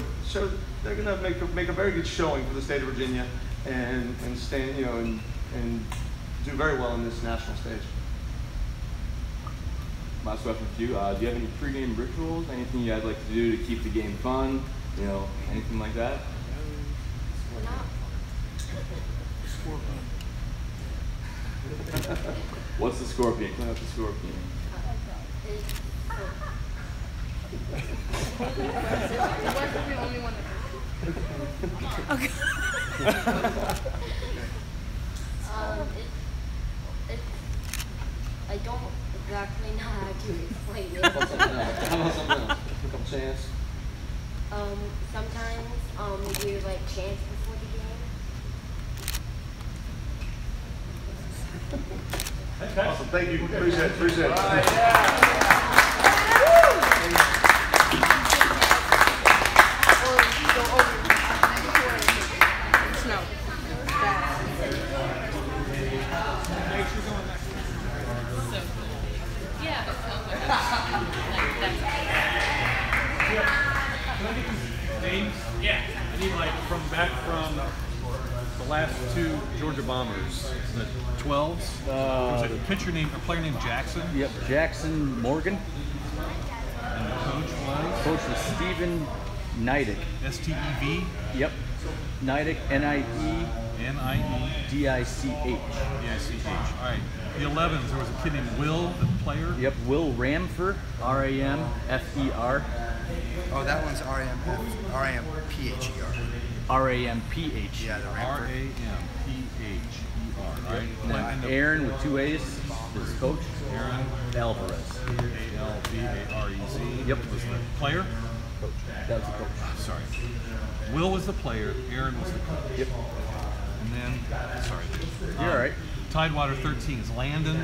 they're going to make a very good showing for the state of Virginia and stand, you know, and do very well in this national stage. Last question for you. Do you have any pregame rituals? Anything you guys like to do to keep the game fun? You know, anything like that? What's the scorpion? Clean up the scorpion. Wasn't the only one that okay. I don't exactly know how to explain it. How about something else? Pick up chance. Sometimes we do like chants before the game. Awesome. Thank you. Appreciate it. Can I get these names? Yeah. I need like from the last two Georgia Bombers, the 12s. There's a player named Jackson. Yep, Jackson Morgan. And the coach was? Coach was Stephen Neidick. S-T-E-V? Yep. Neidick, N-I-E. N-I-E. D-I-C-H. D-I-C-H. All right. The 11s, there was a kid named Will, the player. Yep, Will Ramfer, R-A-M-F-E-R. Oh, that one's R-A-M-P-H-E-R. R-A-M-P-H. Yeah, the Ramford. R-A-M-P-H-E-R. All right. And then Aaron with 2 A's is coach. Aaron Alvarez. A-L-V-A-R-E-Z. Yep. Was the player? Coach. That was the coach. Sorry. Will was the player. Aaron was the coach. Yep. And then, sorry. You're all right. Tidewater 13 is Landon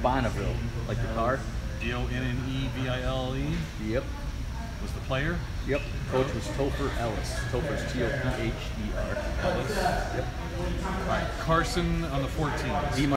Bonneville, like the car. D-O-N-N-E-V-I-L-E. Yep. Was the player? Yep. Coach was Topher Ellis. Topher's T-O-P-H-E-R. Ellis. Yep. All right. Carson on the 14. D.